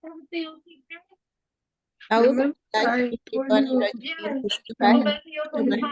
أعوذ بالله من الشيطان الرجيم بسم الله الرحمن الرحيم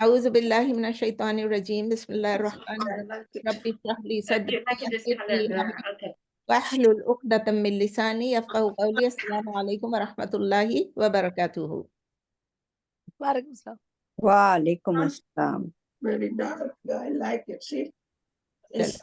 أعوذ بالله من الشيطان الرجيم بسم الله الرحمن الرحيم رب اشرح لي صدري ويسر لي أمري واحلل عقدة من لساني يفقهوا قولي. السلام عليكم ورحمة الله وبركاته. وعلیکم السلام. وعلیکم السلام. Very dark. I like it. See? It's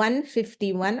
151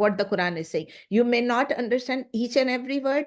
what the Quran is saying. You may not understand each and every word.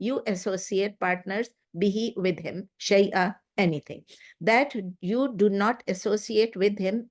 you associate partners, bihi with him, shay'a anything, that you do not associate with him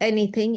anything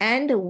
and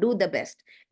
do the best,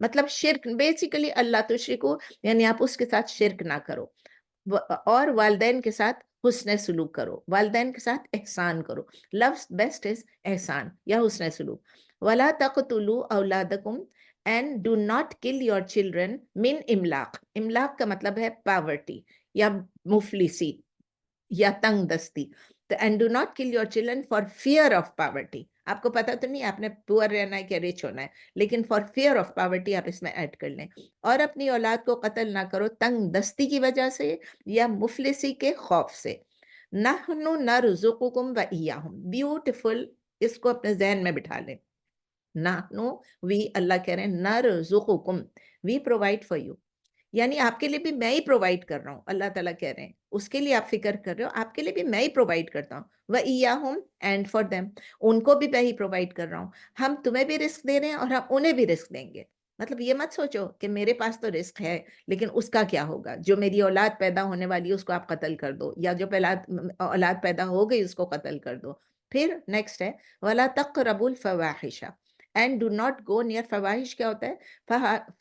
مطلب شرک basically اللہ تشرکو یعنی آپ اس کے ساتھ شرک نہ کرو، اور والدین کے ساتھ حسن سلوک کرو، والدین کے ساتھ احسان کرو. لفظ بیسٹ از احسان یا حسن سلوک. وَلَا تَقْتُلُوا أَوْلَادَكُمْ and do not kill your children من املاق. املاق کا مطلب ہے پاورٹی یا مفلسی یا تنگ دستی. and do not kill your children for fear of poverty. آپ کو پتا تو نہیں آپ نے پور رہنا ہے کہ رچ ہونا ہے، لیکن for fear of poverty آپ اس میں ایڈ کر لیں. اور اپنی اولاد کو قتل نہ کرو تنگ دستی کی وجہ سے یا مفلسی کے خوف سے. نحن نرزقکم و ایاہم. بیوٹیفل، اس کو اپنے ذہن میں بٹھا لیں. نحنو وی، اللہ کہہ رہے ہیں نرزقکم، وی پرووائڈ فار یو، یعنی آپ کے لیے بھی میں ہی پرووائڈ کر رہا ہوں. اللہ تعالیٰ کہہ رہے ہیں اس کے لیے آپ فکر کر رہے ہو، آپ کے لیے بھی میں ہی پرووائڈ کرتا ہوں. وَإِيَّاهُمْ اینڈ فار دیم، ان کو بھی میں ہی پرووائڈ کر رہا ہوں. ہم تمہیں بھی رزق دے رہے ہیں اور ہم انہیں بھی رزق دیں گے. مطلب یہ مت سوچو کہ میرے پاس تو رزق ہے لیکن اس کا کیا ہوگا، جو میری اولاد پیدا ہونے والی ہے اس کو آپ قتل کر دو، یا جو اولاد پیدا ہو گئی اس کو قتل کر دو. پھر نیکسٹ ہے وَلَا تَقْرَبُوا الْفَوَاحِشَ and do not go near. فواحش کیا ہوتا ہے؟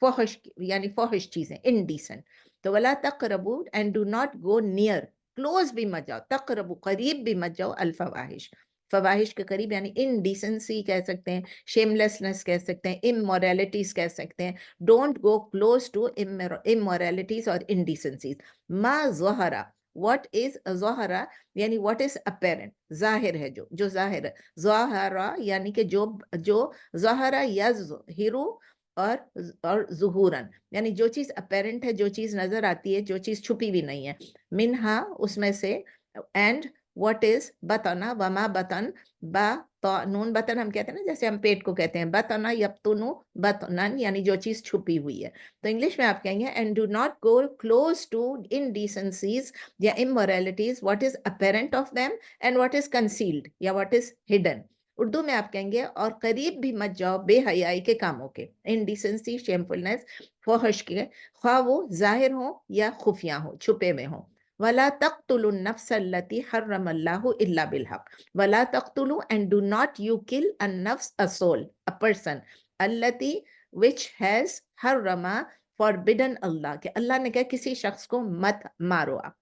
فحش یعنی فحش چیزیں، انڈیسنٹ. تو ولا تقربوا and do not go near, close بھی مت جاؤ، تقربوا قریب بھی مت جاؤ، الفواحش، فواحش کے قریب یعنی انڈیسنسی کہہ سکتے ہیں، شیملیسنس کہہ سکتے ہیں، امورالٹیز کہہ سکتے ہیں. ڈونٹ گو کلوز ٹو امورالٹیز اور انڈیسنسیز. ما ظہرا، واٹ از ظہرا یعنی واٹ از اپیرنٹ، ظاہر ہے جو ظاہر ہے. ظاہرہ یعنی کہ جو ظاہرہ یظہرو اور ظہوراً یعنی جو چیز اپیرنٹ ہے، جو چیز نظر آتی ہے، جو چیز چھپی بھی نہیں ہے. منہا اس میں سے، اینڈ واٹ از بطنا وما بطن، با نون بطن ہم کہتے ہیں نا، جیسے ہم پیٹ کو کہتے ہیں بطنا یبطنو بطنن یعنی جو چیز چھپی ہوئی ہے. تو انگلش میں آپ کہیں گے and do not go close to indecencies یا immoralities what is apparent of them and what is concealed یا what is hidden. اردو میں آپ کہیں گے اور قریب بھی مت جاؤ بے حیائی کے کاموں کے، انڈیسنسی، شیمفلنس، فحش کے، خواہ وہ ظاہر ہوں یا خفیہ ہوں، چھپے میں ہوں. وَلَا تَقْتُلُوا النَّفْسَ الَّتِي حَرَّمَ اللَّهُ إِلَّا بِالْحَقِّ. وَلَا تَقْتُلُوا and do not you kill النَّفْسَ a soul, a person, الَّتِي which has حَرَّمَ forbidden اللہ، کہ اللہ نے کہا کسی شخص کو مت مارو آپ.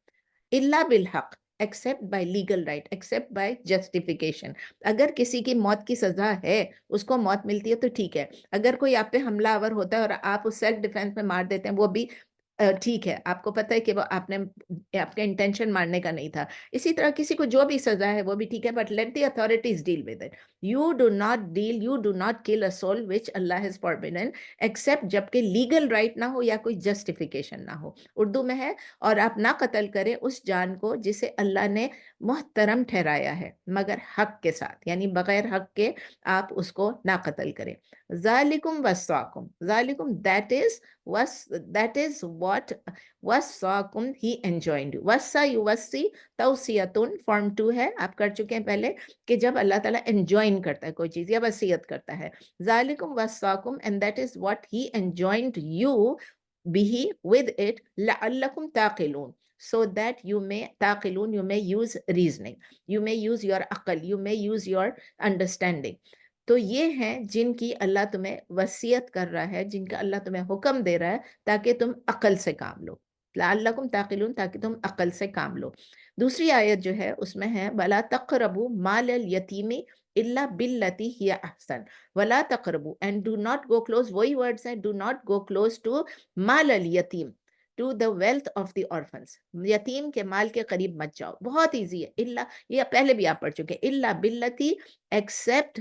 الا بالحق except by legal right, except by justification. اگر کسی کی موت کی سزا ہے، اس کو موت ملتی ہے تو ٹھیک ہے. اگر کوئی آپ پہ حملہ آور ہوتا ہے اور آپ اس سیلف ڈیفense میں مار دیتے ہیں وہ بھی ٹھیک ہے، آپ کو پتہ ہے کہ وہ آپ کا انٹینشن مارنے کا نہیں تھا. اسی طرح کسی کو جو بھی سزا ہے وہ بھی ٹھیک ہے، but let the authorities deal with it. You do not kill a soul which Allah has forbidden except جب کہ لیگل رائٹ نہ ہو یا کوئی جسٹیفیکیشن نہ ہو. اردو میں ہے اور آپ نہ قتل کریں اس جان کو جسے اللہ نے محترم ٹھہرایا ہے مگر حق کے ساتھ، یعنی بغیر حق کے آپ اس کو نہ قتل کریں. ذالکم وصاکم، ذالکم that is what وصاکم he enjoined you. وصا یوصی توصیتن فارم 2 ہے، آپ کر چکے ہیں پہلے، کہ جب اللہ تعالیٰ انجوائن کرتا ہے کوئی چیز یا وصیت کرتا ہے. ذالکم وصاکم and that is what he enjoined you به with it لعلکم تعقلون, so that you may تعقلون, you may use reasoning, you may use your عقل, you may use your understanding. تو یہ ہیں جن کی اللہ تمہیں وصیت کر رہا ہے، جن کا اللہ تمہیں حکم دے رہا ہے تاکہ تم عقل سے کام لو. لعلکم تعقلون تاکہ تم عقل سے کام لو. دوسری آیت جو ہے اس میں ہے وَلَا تَقْرَبُوا مَالَ الْيَتِيمِ إِلَّا بِالَّتِي هِيَ أَحْسَنُ. وَلَا تَقْرَبُوا and do not go close، وہی words ہیں، do not go close to mall الیتیم، to the wealth of the orphans. یتیم کے مال کے قریب مت جاؤ. بہت ایزی ہے. اللہ یہ پہلے بھی آپ پڑھ چکے. الا باللتی except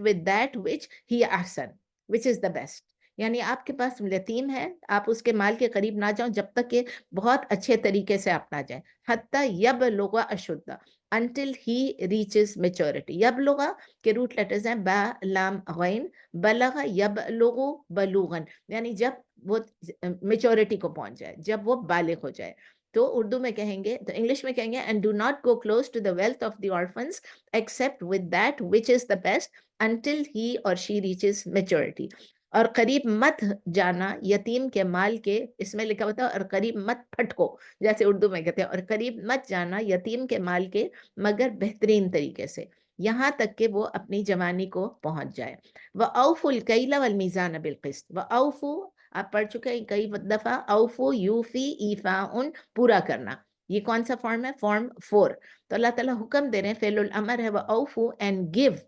with that which he Ahsan which is the best. یعنی آپ کے پاس یتیم ہے، آپ اس کے مال کے قریب نہ جاؤ جب تک کہ بہت اچھے طریقے سے آپ نہ جائیں. حتی یبلغ اشدہ until he reaches maturity. یبلغ کے روٹ لیٹرز ہیں با لام غین، بلغ یبلغ بلوغن یعنی جب وہ میچورٹی کو پہنچ جائے، جب وہ بالغ ہو جائے. تو اردو میں کہیں گے، تو انگلش میں کہیں گے and do not go close to the wealth of the orphans except with that which is the best until he or she reaches maturity. اور قریب مت جانا یتیم کے مال کے، اس میں لکھا ہوتا ہے اور قریب مت پھٹکو، جیسے اردو میں کہتے ہیں، اور قریب مت جانا یتیم کے مال کے مگر بہترین طریقے سے. یہاں تک کہ وہ اپنی جوانی کو پہنچ جائے. وَأَوْفُوا الْكَيْلَ وَالْمِيزَانَ بِالْقِسْطِ. وَأَوْفُوا آپ پڑھ چکے ہیں کئی دفعہ. اوفو یوفی ایفاؤن پورا کرنا. یہ کون سا فارم ہے؟ فارم 4. تو اللہ تعالیٰ حکم دے رہے ہیں، فعل الامر ہے وَأَوْفُوا and give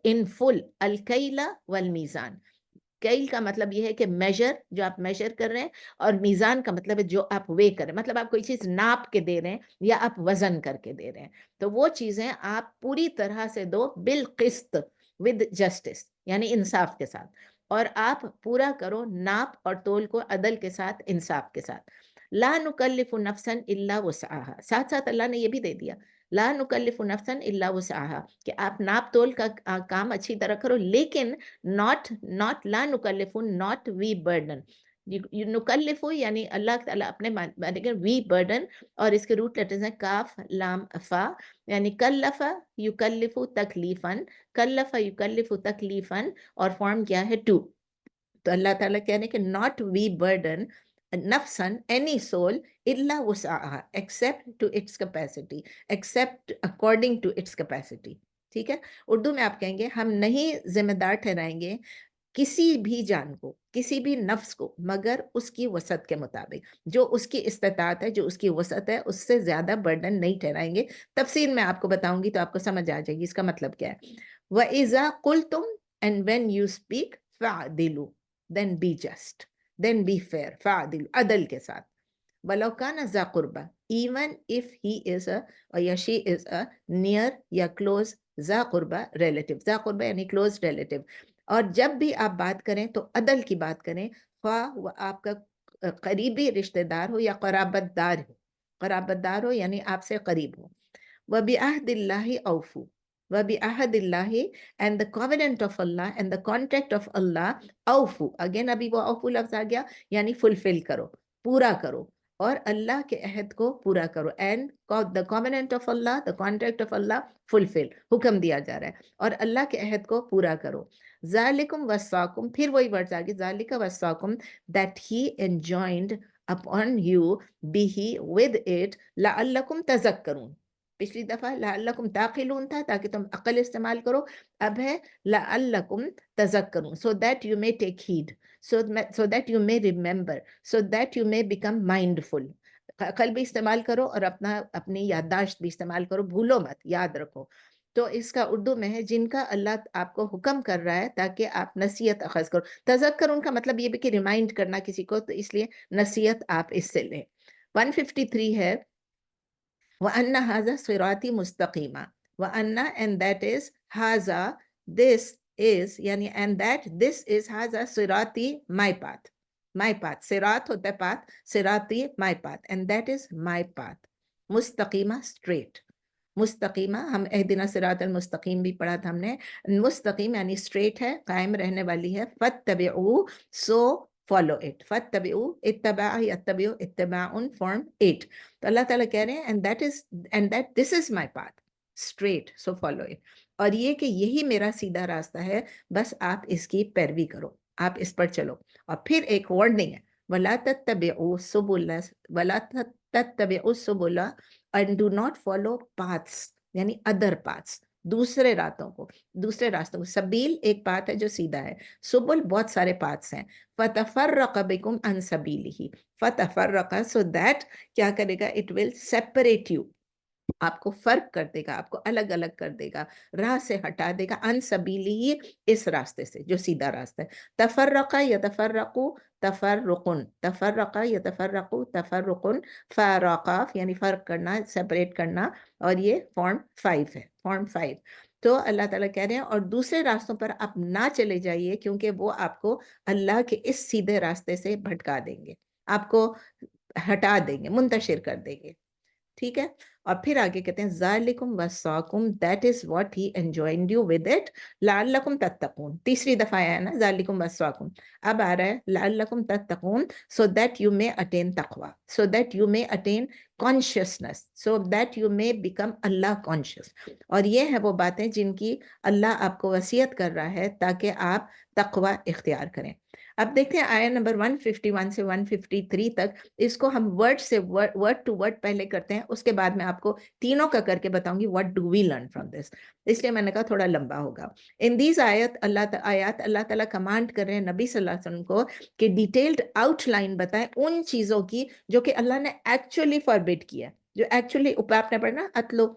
in full الکیل والمیزان. کیل کا مطلب یہ ہے کہ میجر، جو آپ میجر کر رہے ہیں، اور میزان کا مطلب ہے جو آپ وے کر رہے ہیں، مطلب آپ کوئی چیز ناپ کے دے رہے ہیں یا آپ وزن کر کے دے رہے ہیں، تو وہ چیزیں آپ پوری طرح سے دو بالقسط ود جسٹس، یعنی انصاف کے ساتھ، اور آپ پورا کرو ناپ اور تول کو عدل کے ساتھ، انصاف کے ساتھ. لا نکلف نفسا الا وسعها. ساتھ ساتھ اللہ نے یہ بھی دے دیا لا نکلف نفسا الا وسعها کہ آپ ناپ تول کا کام اچھی طرح کرو، لیکن not law نکلف not we burden. نکلف یعنی اللہ تعالیٰ اپنے وی برڈن، اور اس کے روٹ لیٹرز ہیں کاف لام فا، یعنی کلف یکلف تکلیفاً، کلف یکلف تکلیفاً، اور فارم کیا ہے ٹو. تو اللہ تعالیٰ کہہ رہے ہیں کہ not we burden نفساً any soul الا وسعها except to its capacity, except according to its capacity. ٹھیک ہے، اردو میں آپ کہیں گے ہم نہیں ذمہ دار ٹھہرائیں گے کسی بھی جان کو، کسی بھی نفس کو، مگر اس کی وسعت کے مطابق، جو اس کی استطاعت ہے، جو اس کی وسعت ہے، اس سے زیادہ برڈن نہیں ٹھہرائیں گے. تفصیل میں آپ کو بتاؤں گی تو آپ کو سمجھ آ جائے گی اس کا مطلب کیا ہے. وَإِذَا قُلْتُمْ and when you speak فَعْدِلُوا then be just, then be fair. فَعْدِلُوا عدل کے ساتھ. وَلَوْ كَانَ ذَا قُرْبَى even if he is a or یا she is a near یا close ذا قربہ relative. ذا قربہ یعنی close relative. اور جب بھی آپ بات کریں تو عدل کی بات کریں، خواہ وہ آپ کا قریبی رشتہ دار ہو یا قرابت دار ہو. قرابت دار ہو یعنی آپ سے قریب ہو. وَبِعَهْدِ اللَّهِ أَوْفُوا. وَبِعَهْدِ اللَّهِ and the covenant of Allah and the contract of Allah. أَوْفُوا again ابھی وہ أَوْفُوا لفظ آ گیا، یعنی fulfill کرو، پورا کرو، اور اللہ کے عہد کو پورا کرو. and the covenant of Allah, the contract of Allah, fulfill حکم دیا جا رہا ہے، اور اللہ کے عہد کو پورا کرو. ذالکم وصاکم، پھر وہی ورڈز آگے، ذالک وصاکم that he enjoined upon you به with it لعلکم تذکرون. پچھلی دفعہ لعلکم تعقلون تھا تاکہ تم عقل استعمال کرو، اب ہے لعلکم تذکرون so that you may take heed, so that you may remember, so that you may become mindful. عقل بھی استعمال کرو اور اپنی یادداشت بھی استعمال کرو، بھولو مت، یاد رکھو. تو اس کا اردو میں ہے جن کا اللہ آپ کو حکم کر رہا ہے تاکہ آپ نصیحت اخذ کرو. تذکرون کا مطلب یہ بھی کہ ریمائنڈ کرنا کسی کو، تو اس لیے نصیحت آپ اس سے لیں. 153 ہے وَأَنَّ هَذَا صِرَاطِي مُسْتَقِيمًا. وَأَنَّ and that is هَذَا this is، یعنی and that this is هَذَا صِرَاطِي my path. My path. صراط ہوتا ہے path، صراطی my path and that is my path. مستقیمہ straight. مستقیمہ ہم اہدنا صراط المستقیم بھی پڑھا تھا ہم نے. مستقیم یعنی straight ہے، قائم رہنے والی ہے. فَاتَّبِعُوا so follow it. فَاتَّبِعُوا اتباع یتبعوا اتباع form 8. تو اللہ تعالیٰ کہہ رہے ہیں and that this is my path straight so follow it. اور یہ کہ یہی میرا سیدھا راستہ ہے، بس آپ اس کی پیروی کرو، آپ اس پر چلو. اور پھر ایک وارننگ ہے وَلَا تَتَّبِعُوا سُبُلَ وَلَا تَتَّبِعُوا السُّبُلَ and do not follow paths یعنی other paths، دوسرے راستوں کو. سبیل ایک پاتھ ہے جو سیدھا ہے، سبل بہت سارے پاتھس ہیں. فَتَفَرَّقَ بِكُمْ عَنْ سَبِيلِهِ. فَتَفَرَّقَ so that کیا کرے گا، it will separate you، آپ کو فرق کر دے گا، آپ کو الگ الگ کر دے گا، راہ سے ہٹا دے گا. عن سبیلی، اس راستے سے جو سیدھا راستہ ہے. تفرق یتفرق تفرقن، تفرق یتفرق تفرقن، فراقاف یعنی فرق کرنا، سپریٹ کرنا، اور یہ فارم 5 ہے، فارم 5. تو اللہ تعالیٰ کہہ رہے ہیں اور دوسرے راستوں پر آپ نہ چلے جائیے، کیونکہ وہ آپ کو اللہ کے اس سیدھے راستے سے بھٹکا دیں گے، آپ کو ہٹا دیں گے، منتشر کر دیں گے. ٹھیک ہے. اور پھر آگے کہتے ہیں ذالکم وصاکم that is what he enjoined you with it لعلکم تتقون. تیسری دفعہ آیا ہے نا ذالکم وصاکم، اب آ رہا ہے لعلکم تتقون so that you may attain taqwa, so that you may attain consciousness, so that you may become Allah conscious. اور یہ ہے وہ باتیں جن کی اللہ آپ کو وصیت کر رہا ہے تاکہ آپ تقوی اختیار کریں. اب دیکھتے ہیں آیا نمبر 151 سے 153 تک، اس کو ہم ورڈ سے ورڈ ٹو ورڈ پہلے کرتے ہیں، اس کے بعد میں آپ کو تینوں کا کر کے بتاؤں گی what do we learn from this، اس لیے میں نے کہا تھوڑا لمبا ہوگا۔ ان دیز آیات اللہ تعالیٰ کمانڈ کر رہے ہیں نبی صلی اللہ علیہ وسلم کو کہ ڈیٹیلڈ آؤٹ لائن بتائیں ان چیزوں کی جو کہ اللہ نے ایکچولی فاربڈ کیا، جو ایکچولی اوپر آپ نے پڑھنا اتلو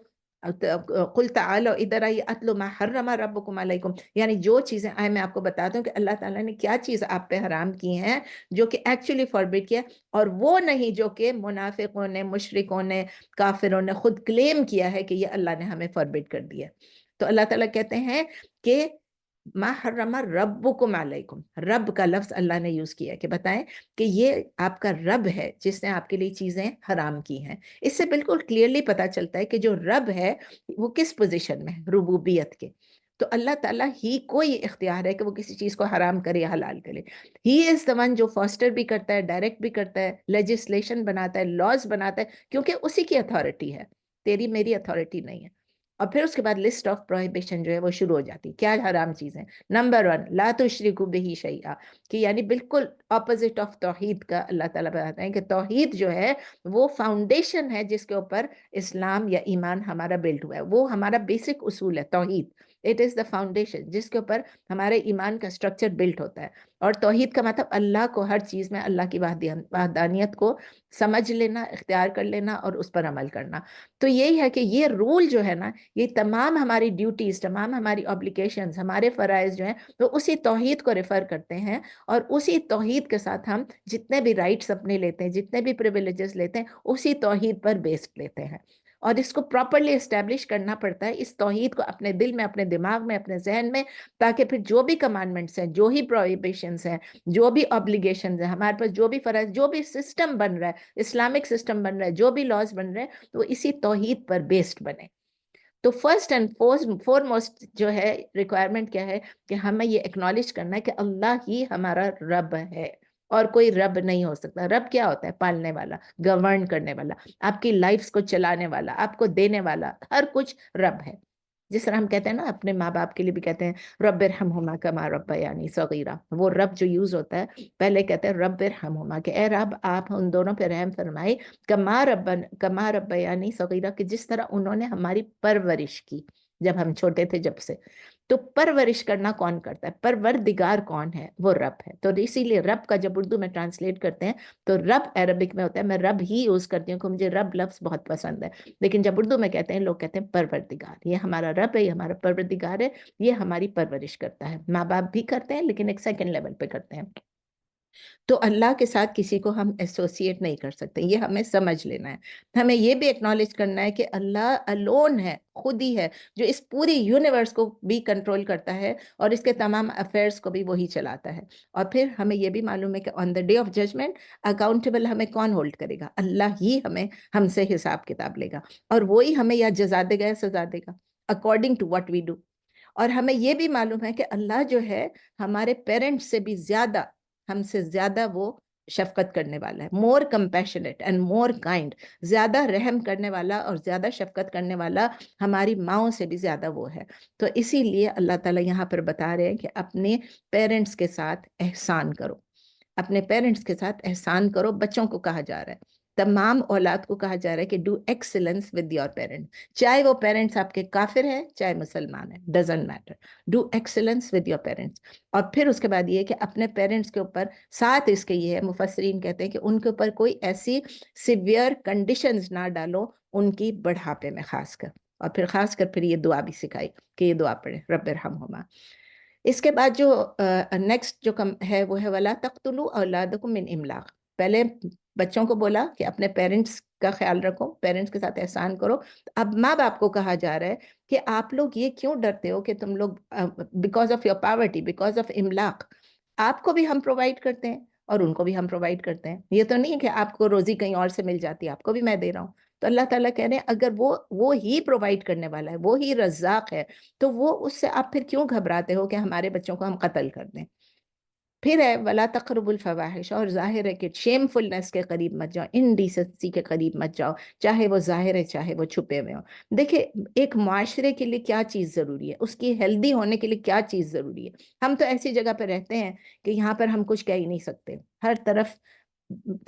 قل تعالوا ادھر آئیے اتلو ما حرم ربکم علیکم، یعنی جو چیزیں آئے میں آپ کو بتاتا ہوں کہ اللہ تعالیٰ نے کیا چیز آپ پہ حرام کی ہیں جو کہ ایکچولی فاربڈ کیا، اور وہ نہیں جو کہ منافقوں نے، مشرکوں نے، کافروں نے خود کلیم کیا ہے کہ یہ اللہ نے ہمیں فاربڈ کر دیا۔ تو اللہ تعالیٰ کہتے ہیں کہ ما حرم ربکم علیکم، رب کا لفظ اللہ نے یوز کیا کہ بتائیں کہ یہ آپ کا رب ہے جس نے آپ کے لیے چیزیں حرام کی ہیں۔ اس سے بالکل کلیئرلی پتا چلتا ہے کہ جو رب ہے وہ کس پوزیشن میں ہے، ربوبیت کے۔ تو اللہ تعالیٰ ہی کو یہ اختیار ہے کہ وہ کسی چیز کو حرام کرے یا حلال کرے۔ ہی از دا ون جو فاسٹر بھی کرتا ہے، ڈائریکٹ بھی کرتا ہے، لیجسلیشن بناتا ہے، لاز بناتا ہے، کیونکہ اسی کی اتھارٹی ہے، تیری میری اتھارٹی نہیں ہے۔ اور پھر اس کے بعد لسٹ آف پروہیبیشن جو ہے وہ شروع ہو جاتی، کیا حرام چیزیں۔ نمبر 1 لا تشرکوا بہ شیئا، کہ یعنی بالکل اپوزٹ آف توحید کا اللہ تعالیٰ بتاتے ہیں کہ توحید جو ہے وہ فاؤنڈیشن ہے جس کے اوپر اسلام یا ایمان ہمارا بلڈ ہوا ہے، وہ ہمارا بیسک اصول ہے توحید، اٹ از دا فاؤنڈیشن جس کے اوپر ہمارے ایمان کا اسٹرکچر بلڈ ہوتا ہے۔ اور توحید کا مطلب اللہ کو ہر چیز میں اللہ کی وحدانیت کو سمجھ لینا، اختیار کر لینا اور اس پر عمل کرنا۔ تو یہی ہے کہ یہ رول جو ہے نا، یہ تمام ہماری ڈیوٹیز، تمام ہماری اوبلیگیشنز، ہمارے فرائض جو ہیں وہ اسی توحید کو ریفر کرتے ہیں، اور اسی توحید کے ساتھ ہم جتنے بھی رائٹس اپنے لیتے ہیں، جتنے بھی پریویلیجز لیتے ہیں، اسی توحید پر بیسڈ لیتے ہیں۔ اور اس کو پراپرلی اسٹیبلش کرنا پڑتا ہے، اس توحید کو اپنے دل میں، اپنے دماغ میں، اپنے ذہن میں، تاکہ پھر جو بھی کمانڈمنٹس ہیں، جو ہی پروہیبیشنز ہیں، جو بھی اوبلیگیشنز ہیں ہمارے پاس، جو بھی فرائض، جو بھی سسٹم بن رہا ہے، اسلامک سسٹم بن رہا ہے، جو بھی لاز بن رہے ہیں، تو اسی توحید پر بیسڈ بنے۔ تو فرسٹ اینڈ فورموسٹ جو ہے ریکوائرمنٹ کیا ہے کہ ہمیں یہ ایکنالج کرنا ہے کہ اللہ ہی ہمارا رب ہے، اور کوئی رب نہیں ہو سکتا۔ رب کیا ہوتا ہے؟ پالنے والا، گورن کرنے والا، آپ کی لائفز کو چلانے والا، آپ کو دینے والا، ہر کچھ رب ہے۔ جس طرح ہم کہتے ہیں نا، اپنے ماں باپ کے لیے بھی کہتے ہیں رب ارحمہما کما ربیانی صغیرہ، وہ رب جو یوز ہوتا ہے پہلے کہتے ہیں رب ارحمہما، کہ اے رب آپ ان دونوں پہ رحم فرمائے، کما ربیانی صغیرہ، کہ جس طرح انہوں نے ہماری پرورش کی جب ہم چھوٹے تھے، جب سے۔ تو پرورش کرنا کون کرتا ہے؟ پروردگار کون ہے؟ وہ رب ہے۔ تو اسی لیے رب کا جب اردو میں ٹرانسلیٹ کرتے ہیں تو رب عربک میں ہوتا ہے، میں رب ہی یوز کرتی ہوں کہ مجھے رب لفظ بہت پسند ہے، لیکن جب اردو میں کہتے ہیں لوگ کہتے ہیں پروردگار، یہ ہمارا رب ہے، یہ ہمارا پروردگار ہے، یہ ہماری پرورش کرتا ہے۔ ماں باپ بھی کرتے ہیں لیکن ایک سیکنڈ لیول پہ کرتے ہیں۔ تو اللہ کے ساتھ کسی کو ہم ایسوسیٹ نہیں کر سکتے، یہ ہمیں سمجھ لینا ہے۔ ہمیں یہ بھی ایکنالج کرنا ہے کہ اللہ الون ہے، خود ہی ہے جو اس پوری یونیورس کو بھی کنٹرول کرتا ہے، اور اس کے تمام افیئرس کو بھی وہی چلاتا ہے۔ اور پھر ہمیں یہ بھی معلوم ہے کہ on the day of judgement accountable ہمیں کون ہولڈ کرے گا؟ اللہ ہی ہم سے حساب کتاب لے گا، اور وہی ہمیں یا جزا دے گا یا سزا دے گا according to what we do. اور ہمیں یہ بھی معلوم ہے کہ اللہ جو ہے ہمارے پیرنٹس سے بھی زیادہ، ہم سے زیادہ وہ شفقت کرنے والا ہے، مور کمپیشنیٹ اینڈ مور کائنڈ، زیادہ رحم کرنے والا اور زیادہ شفقت کرنے والا ہماری ماؤں سے بھی زیادہ وہ ہے۔ تو اسی لیے اللہ تعالیٰ یہاں پر بتا رہے ہیں کہ اپنے پیرنٹس کے ساتھ احسان کرو، اپنے پیرنٹس کے ساتھ احسان کرو۔ بچوں کو کہا جا رہا ہے، تمام اولاد کو کہا جا رہا ہے کہ do excellence with your parent, چاہے وہ پیرنٹس آپ کے کافر ہیں چاہے مسلمان ہیں، doesn't matter, do excellence with your parents. اور پھر اس کے بعد یہ کہ اپنے پیرنٹس کے اوپر ساتھ اس کے یہ ہے، مفسرین کہتے ہیں کہ ان کے اوپر کوئی ایسی سیویئر کنڈیشنز نہ ڈالو ان کی بڑھاپے میں خاص کر، اور پھر خاص کر پھر یہ دعا بھی سکھائی کہ یہ دعا پڑھیں رب ارحمہما۔ اس کے بعد جو نیکسٹ جو ہے وہ ہے وَلَا تَقْتُلُوا أَوْلَادَكُم مِّنْ إِمْلَاقٍ، پہلے بچوں کو بولا کہ اپنے پیرنٹس کا خیال رکھو، پیرنٹس کے ساتھ احسان کرو۔ اب ماں باپ کو کہا جا رہا ہے کہ آپ لوگ یہ کیوں ڈرتے ہو کہ تم لوگ because of your poverty, because of املاق، آپ کو بھی ہم پرووائڈ کرتے ہیں اور ان کو بھی ہم پرووائڈ کرتے ہیں، یہ تو نہیں کہ آپ کو روزی کہیں اور سے مل جاتی ہے، آپ کو بھی میں دے رہا ہوں۔ تو اللہ تعالیٰ کہہ رہے ہیں اگر وہ ہی پرووائڈ کرنے والا ہے، وہ ہی رزاق ہے، تو وہ اس سے آپ پھر کیوں گھبراتے ہو کہ ہمارے بچوں کو ہم قتل کر دیں؟ پھر ہے ولا تقرب الفواحش، اور ظاہر ہے کہ شیم فلنس کے قریب مت جاؤ، انڈیسنسی کے قریب مت جاؤ، چاہے وہ ظاہر ہے چاہے وہ چھپے ہوئے ہوں۔ دیکھیں ایک معاشرے کے لیے کیا چیز ضروری ہے، اس کی ہیلدی ہونے کے لیے کیا چیز ضروری ہے۔ ہم تو ایسی جگہ پہ رہتے ہیں کہ یہاں پر ہم کچھ کہہ ہی نہیں سکتے، ہر طرف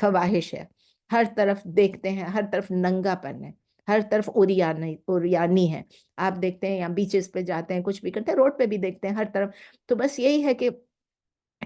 فواحش ہے، ہر طرف دیکھتے ہیں، ہر طرف ننگا پن ہے، ہر طرف اوریانی ہے۔ آپ دیکھتے ہیں یہاں بیچز پہ جاتے ہیں، کچھ بھی کرتے ہیں، روڈ پہ بھی دیکھتے ہیں، ہر طرف۔ تو بس یہی ہے کہ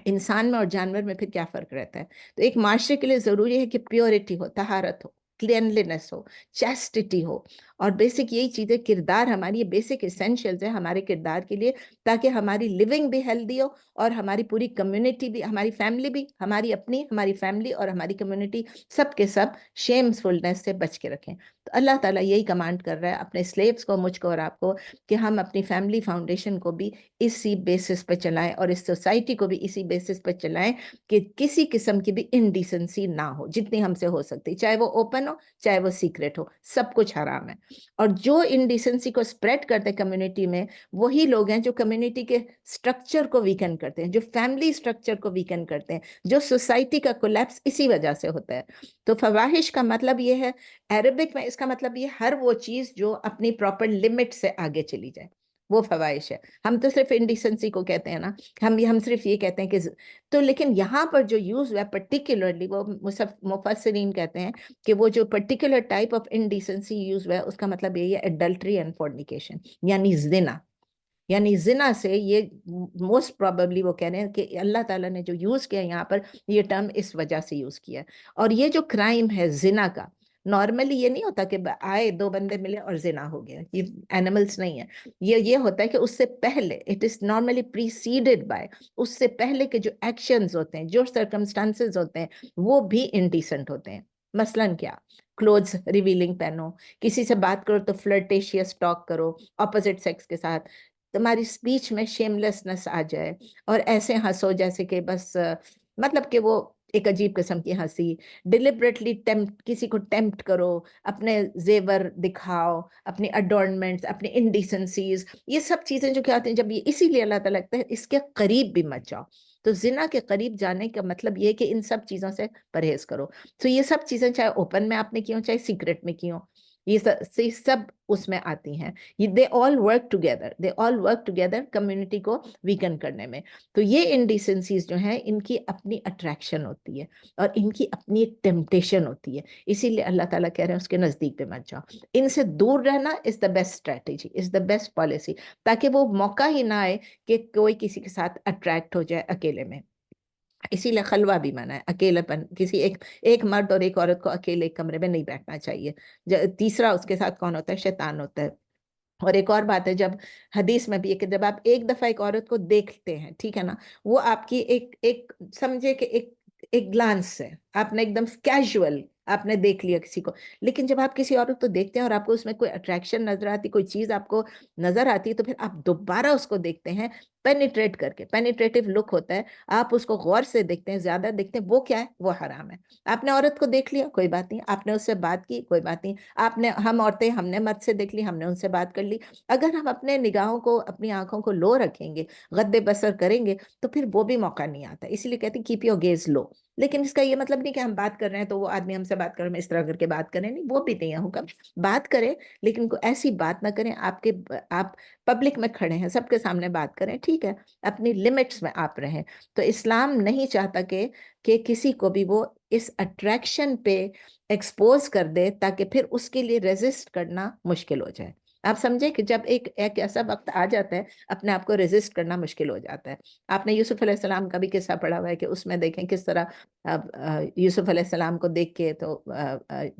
انسان میں اور جانور میں پھر کیا فرق رہتا ہے۔ تو ایک معاشرے کے لیے ضروری ہے کہ پیورٹی ہو، طہارت ہو، کلینلینس ہو، چیسٹٹی ہو، اور بیسک یہی چیزیں کردار ہماری، یہ بیسک ایسینشیلز ہیں ہمارے کردار کے لیے، تاکہ ہماری لیونگ بھی ہیلدی ہو اور ہماری پوری کمیونٹی بھی، ہماری فیملی بھی، ہماری اپنی، ہماری فیملی اور ہماری کمیونٹی سب کے سب شیمفلنس سے بچ کے رکھیں۔ تو اللہ تعالیٰ یہی کمانڈ کر رہا ہے اپنے سلیوز کو، مجھ کو اور آپ کو، کہ ہم اپنی فیملی فاؤنڈیشن کو بھی اسی بیسس پہ چلائیں اور اس سوسائٹی کو بھی اسی بیسس پہ چلائیں کہ کسی قسم کی بھی انڈیسنسی نہ ہو، جتنی ہم سے ہو سکتی، چاہے وہ اوپن ہو چاہے وہ سیکرٹ ہو، سب کچھ حرام ہے۔ اور جو انڈیسنسی کو سپریڈ کرتے ہیں کمیونٹی میں، وہی لوگ ہیں جو کمیونٹی کے سٹرکچر کو ویکن کرتے ہیں، جو فیملی سٹرکچر کو ویکن کرتے ہیں، جو سوسائٹی کا کولیپس اسی وجہ سے ہوتا ہے۔ تو فواحش کا مطلب یہ ہے، عربک میں اس کا مطلب یہ ہر وہ چیز جو اپنی پراپر لمٹ سے آگے چلی جائے، وہ فواحش ہے۔ ہم تو صرف انڈیسنسی کو کہتے ہیں نا، ہم صرف یہ کہتے ہیں کہ تو، لیکن یہاں پر جو یوز ہوا ہے پرٹیکولرلی، وہ مفسرین کہتے ہیں کہ وہ جو پرٹیکولر ٹائپ آف انڈیسنسی یوز ہوا ہے، اس کا مطلب یہی ہے ایڈلٹری اینڈ فورنیکیشن، یعنی زنا۔ یعنی زنا سے یہ موسٹ پروبیبلی وہ کہہ رہے ہیں کہ اللہ تعالیٰ نے جو یوز کیا یہاں پر، یہ ٹرم اس وجہ سے یوز کیا ہے۔ اور یہ جو کرائم ہے زنا کا، نارملی یہ نہیں ہوتا کہ آئے دو بندے ملے اور زنا ہو گیا، یہ اینیملس نہیں ہے۔ یہ ہوتا ہے کہ اس سے پہلے، اٹ از نارملی پریسیڈڈ بائی، اس سے پہلے کے جو ایکشنز ہوتے ہیں، جو سرکمسٹانسز ہوتے ہیں، وہ بھی انڈیسنٹ ہوتے ہیں۔ مثلاً کیا؟ کلوتھس ریویلنگ پہنو، کسی سے بات کرو تو فلرٹیشیس ٹاک کرو اپوزٹ سیکس کے ساتھ، تمہاری سپیچ میں شیملیسنس آ جائے، اور ایسے ہنسو جیسے کہ بس مطلب کہ وہ ایک عجیب قسم کی ہنسی، ڈیلیبریٹلی کسی کو ٹیمپٹ کرو، اپنے زیور دکھاؤ، اپنی اڈورنمنٹس، اپنی انڈیسنسیز، یہ سب چیزیں جو کیا آتی ہیں، جب یہ اسی لیے اللہ تعالیٰ لگتا ہے اس کے قریب بھی مت جاؤ۔ تو زنا کے قریب جانے کا مطلب یہ کہ ان سب چیزوں سے پرہیز کرو۔ تو یہ سب چیزیں چاہے اوپن میں آپ نے کی ہوں چاہے سیکرٹ میں کی ہوں، یہ سب اس میں آتی ہیں۔ دے آل ورک ٹوگیدر کمیونٹی کو ویکن کرنے میں۔ تو یہ انڈیسنسیز جو ہیں، ان کی اپنی اٹریکشن ہوتی ہے اور ان کی اپنی ایک ٹیمپٹیشن ہوتی ہے، اسی لیے اللہ تعالیٰ کہہ رہے ہیں اس کے نزدیک پہ مت جاؤ۔ ان سے دور رہنا is the best strategy, is the best policy, تاکہ وہ موقع ہی نہ آئے کہ کوئی کسی کے ساتھ اٹریکٹ ہو جائے اکیلے میں۔ اسی لیے خلوہ بھی منع ہے، اکیلے پن، کسی ایک مرد اور ایک عورت کو اکیلے ایک کمرے میں نہیں بیٹھنا چاہیے۔ تیسرا اس کے ساتھ کون ہوتا ہے؟ شیطان ہوتا ہے۔ اور ایک اور بات ہے، جب حدیث میں بھی ہے کہ جب آپ ایک دفعہ ایک عورت کو دیکھتے ہیں، ٹھیک ہے نا، وہ آپ کی ایک سمجھے کہ ایک گلانس ہے، آپ نے ایک دم کیجول آپ نے دیکھ لیا کسی کو، لیکن جب آپ کسی عورت کو دیکھتے ہیں اور آپ کو اس میں کوئی اٹریکشن نظر آتی، کوئی چیز آپ کو نظر آتی ہے، تو پھر آپ دوبارہ اس کو دیکھتے ہیں پینیٹریٹ کر کے، پینیٹریٹو لک ہوتا ہے، آپ اس کو غور سے دیکھتے ہیں، زیادہ دیکھتے ہیں، وہ کیا ہے؟ وہ حرام ہے۔ آپ نے عورت کو دیکھ لیا، کوئی بات نہیں، آپ نے اس سے بات کی، کوئی بات نہیں، ہم عورتیں، ہم نے مرد سے دیکھ لی، ہم نے ان سے بات کر لی، اگر ہم اپنے نگاہوں کو، اپنی آنکھوں کو لو رکھیں گے، غد بصر کریں گے، تو پھر وہ بھی موقع نہیں آتا۔ اسی لیے کہتے ہیں کیپ یور گیز لو۔ لیکن اس کا یہ مطلب نہیں کہ ہم بات کر رہے ہیں تو وہ آدمی ہم سے بات کر رہے ہیں اس طرح کر کے بات کریں، نہیں، وہ بھی نہیں ہے حکم۔ بات کریں لیکن کوئی ایسی بات نہ کریں، آپ پبلک میں کھڑے ہیں، سب کے سامنے بات کریں، ٹھیک ہے، اپنی لمٹس میں آپ رہیں۔ تو اسلام نہیں چاہتا کہ کسی کو بھی وہ اس اٹریکشن پہ ایکسپوز کر دے، تاکہ پھر اس کے لیے ریزسٹ کرنا مشکل ہو جائے۔ آپ سمجھیں کہ جب ایک ایسا وقت آ جاتا ہے، اپنے آپ کو ریزسٹ کرنا مشکل ہو جاتا ہے۔ آپ نے یوسف علیہ السلام کا بھی قصہ پڑھا ہوا ہے کہ اس میں دیکھیں کس طرح یوسف علیہ السلام کو دیکھ کے تو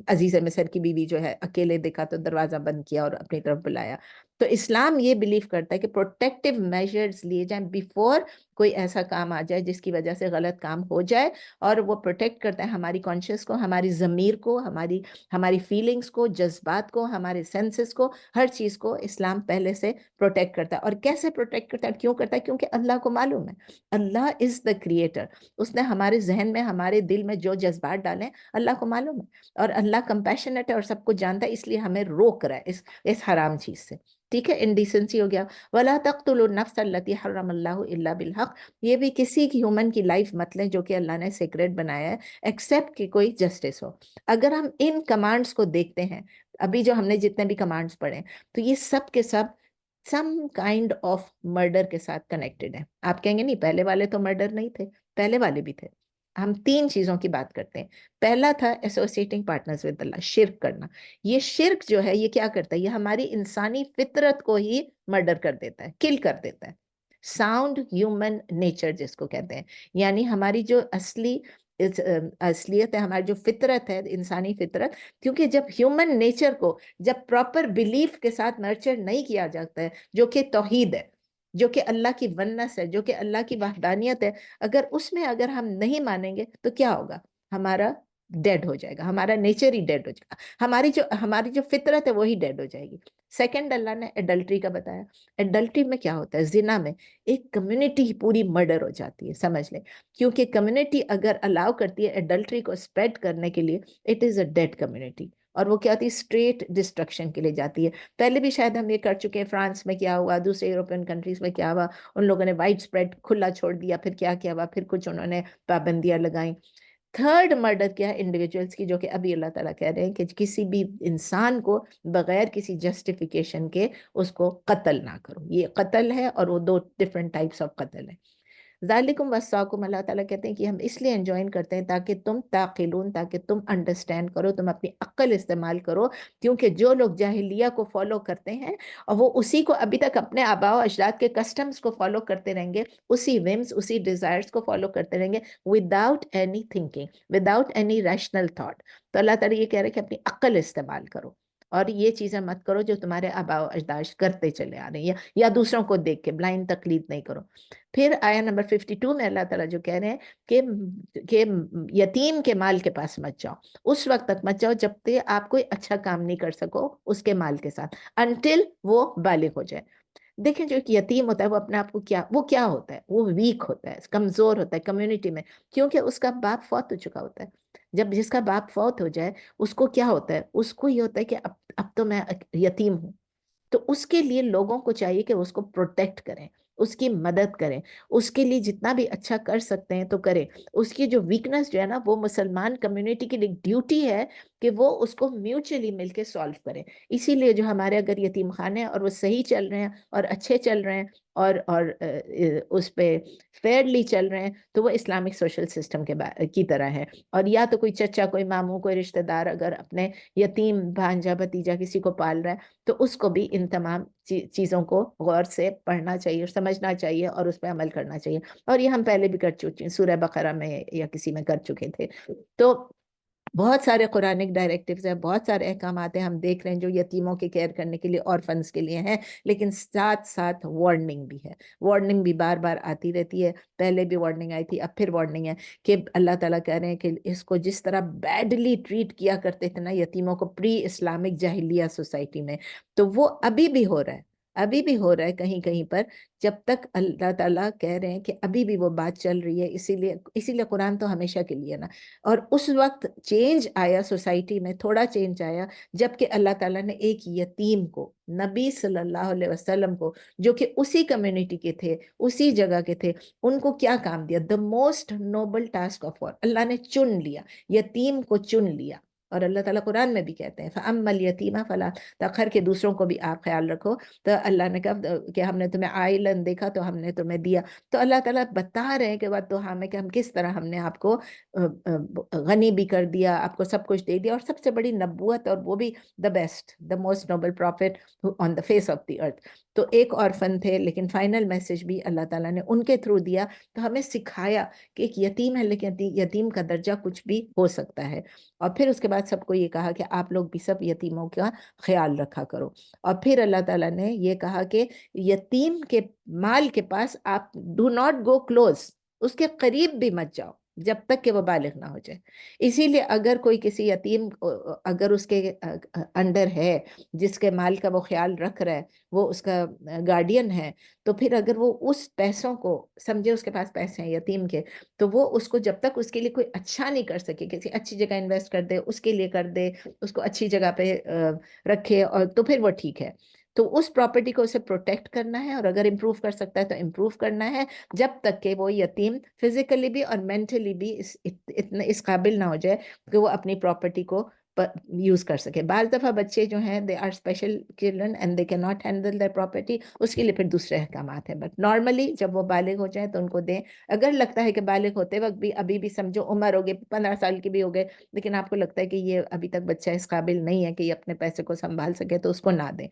عزیز مصر کی بیوی جو ہے، اکیلے دیکھا تو دروازہ بند کیا اور اپنی طرف بلایا۔ تو اسلام یہ بلیو کرتا ہے کہ پروٹیکٹیو میجرز لیے جائیں بیفور کوئی ایسا کام آ جائے جس کی وجہ سے غلط کام ہو جائے، اور وہ پروٹیکٹ کرتا ہے ہماری کانشیس کو، ہماری ضمیر کو، ہماری فیلنگز کو، جذبات کو، ہمارے سینسز کو، ہر چیز کو اسلام پہلے سے پروٹیکٹ کرتا ہے۔ اور کیسے پروٹیکٹ کرتا ہے، کیوں کرتا ہے؟ کیونکہ اللہ کو معلوم ہے، اللہ از دا کریٹر، اس نے ہمارے ذہن میں، ہمارے دل میں جو جذبات ڈالے ہیں، اللہ کو معلوم ہے، اور اللہ کمپیشنیٹ ہے اور سب کچھ جانتا ہے، اس لیے ہمیں روک رہا ہے اس حرام چیز سے۔ ٹھیک ہے، انڈیسنسی ہو گیا. وَلَا تَقْتُلُوا النَّفْسَ الَّتِي حَرَّمَ اللَّهُ إِلَّا بِالْحَقِّ، یہ بھی کسی کی ہیومن کی لائف مت لیں جو کہ اللہ نے سیکریٹ بنایا ہے ایکسیپٹ کہ کوئی جسٹس ہو. اگر ہم ان کمانڈس کو دیکھتے ہیں، ابھی جو ہم نے جتنے بھی کمانڈس پڑھے، تو یہ سب کے سب سم کائنڈ آف مرڈر کے ساتھ کنیکٹڈ ہیں. آپ کہیں گے نہیں پہلے والے تو مرڈر نہیں تھے، پہلے والے بھی تھے. ہم 3 چیزوں کی بات کرتے ہیں. پہلا تھا ایسوسیٹنگ پارٹنرز ود اللہ، شرک کرنا. یہ شرک جو ہے یہ کیا کرتا ہے؟ یہ ہماری انسانی فطرت کو ہی مرڈر کر دیتا ہے، کل کر دیتا ہے. ساؤنڈ ہیومن نیچر جس کو کہتے ہیں، یعنی ہماری جو اصلیت ہے، ہماری جو فطرت ہے، انسانی فطرت، کیونکہ جب ہیومن نیچر کو جب پراپر بیلیف کے ساتھ نرچر نہیں کیا جاتا ہے، جو کہ توحید ہے، جو کہ اللہ کی ونس ہے، جو کہ اللہ کی وحدانیت ہے، اگر ہم نہیں مانیں گے تو کیا ہوگا؟ ہمارا ڈیڈ ہو جائے گا، ہمارا نیچر ہی ڈیڈ ہو جائے گا، ہماری جو فطرت ہے وہی ڈیڈ ہو جائے گی. سیکنڈ اللہ نے ایڈلٹری کا بتایا. ایڈلٹری میں کیا ہوتا ہے؟ زنا میں ایک کمیونٹی پوری مرڈر ہو جاتی ہے، سمجھ لیں. کیونکہ کمیونٹی اگر الاؤ کرتی ہے ایڈلٹری کو اسپریڈ کرنے کے لیے، it is a dead community, اور وہ کیا ہوتی ہے؟ اسٹریٹ ڈسٹرکشن کے لیے جاتی ہے. پہلے بھی شاید ہم یہ کر چکے ہیں، فرانس میں کیا ہوا، دوسرے یورپین کنٹریز میں کیا ہوا، ان لوگوں نے وائڈ اسپریڈ کھلا چھوڑ دیا، پھر کیا کیا ہوا، پھر کچھ انہوں نے پابندیاں لگائیں. تھرڈ مرڈر کیا ہے؟ انڈیویجولس کی، جو کہ ابھی اللہ تعالیٰ کہہ رہے ہیں کہ کسی بھی انسان کو بغیر کسی جسٹیفیکیشن کے اس کو قتل نہ کرو. یہ قتل ہے، اور وہ 2 ڈفرنٹ ٹائپس آف قتل ہے. ذالکم وصاکم، اللہ تعالیٰ کہتے ہیں کہ ہم اس لیے انجوائن کرتے ہیں تاکہ تم تعقلون، تاکہ تم انڈرسٹینڈ کرو، تم اپنی عقل استعمال کرو. کیونکہ جو لوگ جاہلیہ کو فالو کرتے ہیں اور وہ اسی کو ابھی تک اپنے آباء و اجداد کے کسٹمز کو فالو کرتے رہیں گے، اسی ومز، اسی ڈیزائرز کو فالو کرتے رہیں گے without any thinking, without any rational thought. تو اللہ تعالیٰ یہ کہہ رہے ہیں کہ اپنی عقل استعمال کرو، اور یہ چیزیں مت کرو جو تمہارے آباء و اجداد کرتے چلے آ رہے ہیں، یا دوسروں کو دیکھ کے بلائنڈ تقلید نہیں کرو. پھر آیا نمبر 52 میں اللہ تعالیٰ جو کہہ رہے ہیں کہ یتیم کے مال کے پاس مت جاؤ، اس وقت تک مت جاؤ جب تک آپ کوئی اچھا کام نہیں کر سکو اس کے مال کے ساتھ، انٹل وہ بالغ ہو جائے. دیکھیں جو ایک یتیم ہوتا ہے وہ اپنے آپ کو کیا ہوتا ہے؟ وہ ویک ہوتا ہے، کمزور ہوتا ہے کمیونٹی میں، کیونکہ اس کا باپ فوت ہو چکا ہوتا ہے. جب جس کا باپ فوت ہو جائے اس کو کیا ہوتا ہے؟ اس کو یہ ہوتا ہے کہ اب تو میں یتیم ہوں. تو اس کے لیے لوگوں کو چاہیے کہ اس کو پروٹیکٹ کریں، اس کی مدد کریں، اس کے لیے جتنا بھی اچھا کر سکتے ہیں تو کریں. اس کی جو ویکنس جو ہے نا، وہ مسلمان کمیونٹی کی ایک ڈیوٹی ہے کہ وہ اس کو میوچلی مل کے سالو کریں. اسی لیے جو ہمارے اگر یتیم خانے ہیں اور وہ صحیح چل رہے ہیں اور اچھے چل رہے ہیں اور اس پہ فیئرلی چل رہے ہیں، تو وہ اسلامک سوشل سسٹم کی طرح ہے. اور یا تو کوئی چچا، کوئی ماموں، کوئی رشتہ دار اگر اپنے یتیم بھانجا بھتیجا کسی کو پال رہا ہے، تو اس کو بھی ان تمام چیزوں کو غور سے پڑھنا چاہیے، سمجھنا چاہیے، اور اس پہ عمل کرنا چاہیے. اور یہ ہم پہلے بھی کر چکے ہیں، سورہ بقرہ میں یا کسی میں کر چکے تھے. تو بہت سارے قرآنک ڈائریکٹیوز ہیں، بہت سارے احکامات ہیں ہم دیکھ رہے ہیں جو یتیموں کے کیئر کرنے کے لیے، آرفنز کے لیے ہیں، لیکن ساتھ ساتھ وارننگ بھی ہے. وارننگ بھی بار بار آتی رہتی ہے. پہلے بھی وارننگ آئی تھی، اب پھر وارننگ ہے کہ اللہ تعالیٰ کہہ رہے ہیں کہ اس کو جس طرح بیڈلی ٹریٹ کیا کرتے تھے نا یتیموں کو پری اسلامک جاہلیہ سوسائٹی میں، تو وہ ابھی بھی ہو رہا ہے، ابھی بھی ہو رہا ہے کہیں کہیں پر. جب تک اللہ تعالیٰ کہہ رہے ہیں کہ ابھی بھی وہ بات چل رہی ہے، اسی لیے قرآن تو ہمیشہ کے لیے نا. اور اس وقت چینج آیا سوسائٹی میں، تھوڑا چینج آیا جب کہ اللہ تعالیٰ نے ایک یتیم کو، نبی صلی اللہ علیہ وسلم کو، جو کہ اسی کمیونٹی کے تھے، اسی جگہ کے تھے، ان کو کیا کام دیا؟ the most noble task of all. اللہ نے چن لیا، یتیم کو چن لیا. اور اللہ تعالیٰ قرآن میں بھی کہتے ہیں فَأَمَّا الْيَتِيمَ فَلَا تَقْهَرْ، کہ دوسروں کو بھی آپ خیال رکھو. تو اللہ نے کہا کہ ہم نے تمہیں عائلن دیکھا تو ہم نے تمہیں دیا. تو اللہ تعالیٰ بتا رہے ہیں کہ وَالضُّحَىٰ میں کہ ہم کس طرح ہم نے آپ کو غنی بھی کر دیا، آپ کو سب کچھ دے دیا، اور سب سے بڑی نبوت، اور وہ بھی the best, the most noble prophet on the face of the earth. تو ایک orphan تھے، لیکن فائنل میسج بھی اللہ تعالیٰ نے ان کے تھرو دیا. تو ہمیں سکھایا کہ ایک یتیم ہے، لیکن یتیم کا درجہ کچھ بھی ہو سکتا ہے. اور پھر اس کے بعد سب کو یہ کہا کہ آپ لوگ بھی سب یتیموں کا خیال رکھا کرو. اور پھر اللہ تعالیٰ نے یہ کہا کہ یتیم کے مال کے پاس آپ do not go close، اس کے قریب بھی مت جاؤ جب تک کہ وہ بالغ نہ ہو جائے. اسی لیے اگر کوئی کسی یتیم اگر اس کے انڈر ہے، جس کے مال کا وہ خیال رکھ رہا ہے، وہ اس کا گارڈین ہے، تو پھر اگر وہ اس پیسوں کو سمجھے، اس کے پاس پیسے ہیں یتیم کے، تو وہ اس کو جب تک اس کے لیے کوئی اچھا نہیں کر سکے، کسی اچھی جگہ انویسٹ کر دے، اس کے لیے کر دے، اس کو اچھی جگہ پہ رکھے، اور تو پھر وہ ٹھیک ہے. تو اس پراپرٹی کو اسے پروٹیکٹ کرنا ہے، اور اگر امپروو کر سکتا ہے تو امپروو کرنا ہے، جب تک کہ وہ یتیم فزیکلی بھی اور مینٹلی بھی اتنے اس قابل نہ ہو جائے کہ وہ اپنی پراپرٹی کو یوز کر سکے۔ بعض دفعہ بچے جو ہیں they are special children and they can not handle their property, اس کے لیے پھر دوسرے احکامات ہیں، بٹ نارملی جب وہ بالغ ہو جائیں تو ان کو دیں۔ اگر لگتا ہے کہ بالغ ہوتے وقت بھی ابھی بھی سمجھو عمر ہو گئی 15 سال کی بھی ہو گئے، لیکن آپ کو لگتا ہے کہ یہ ابھی تک بچہ اس قابل نہیں ہے کہ یہ اپنے پیسے کو سنبھال سکے، تو اس کو نہ دیں۔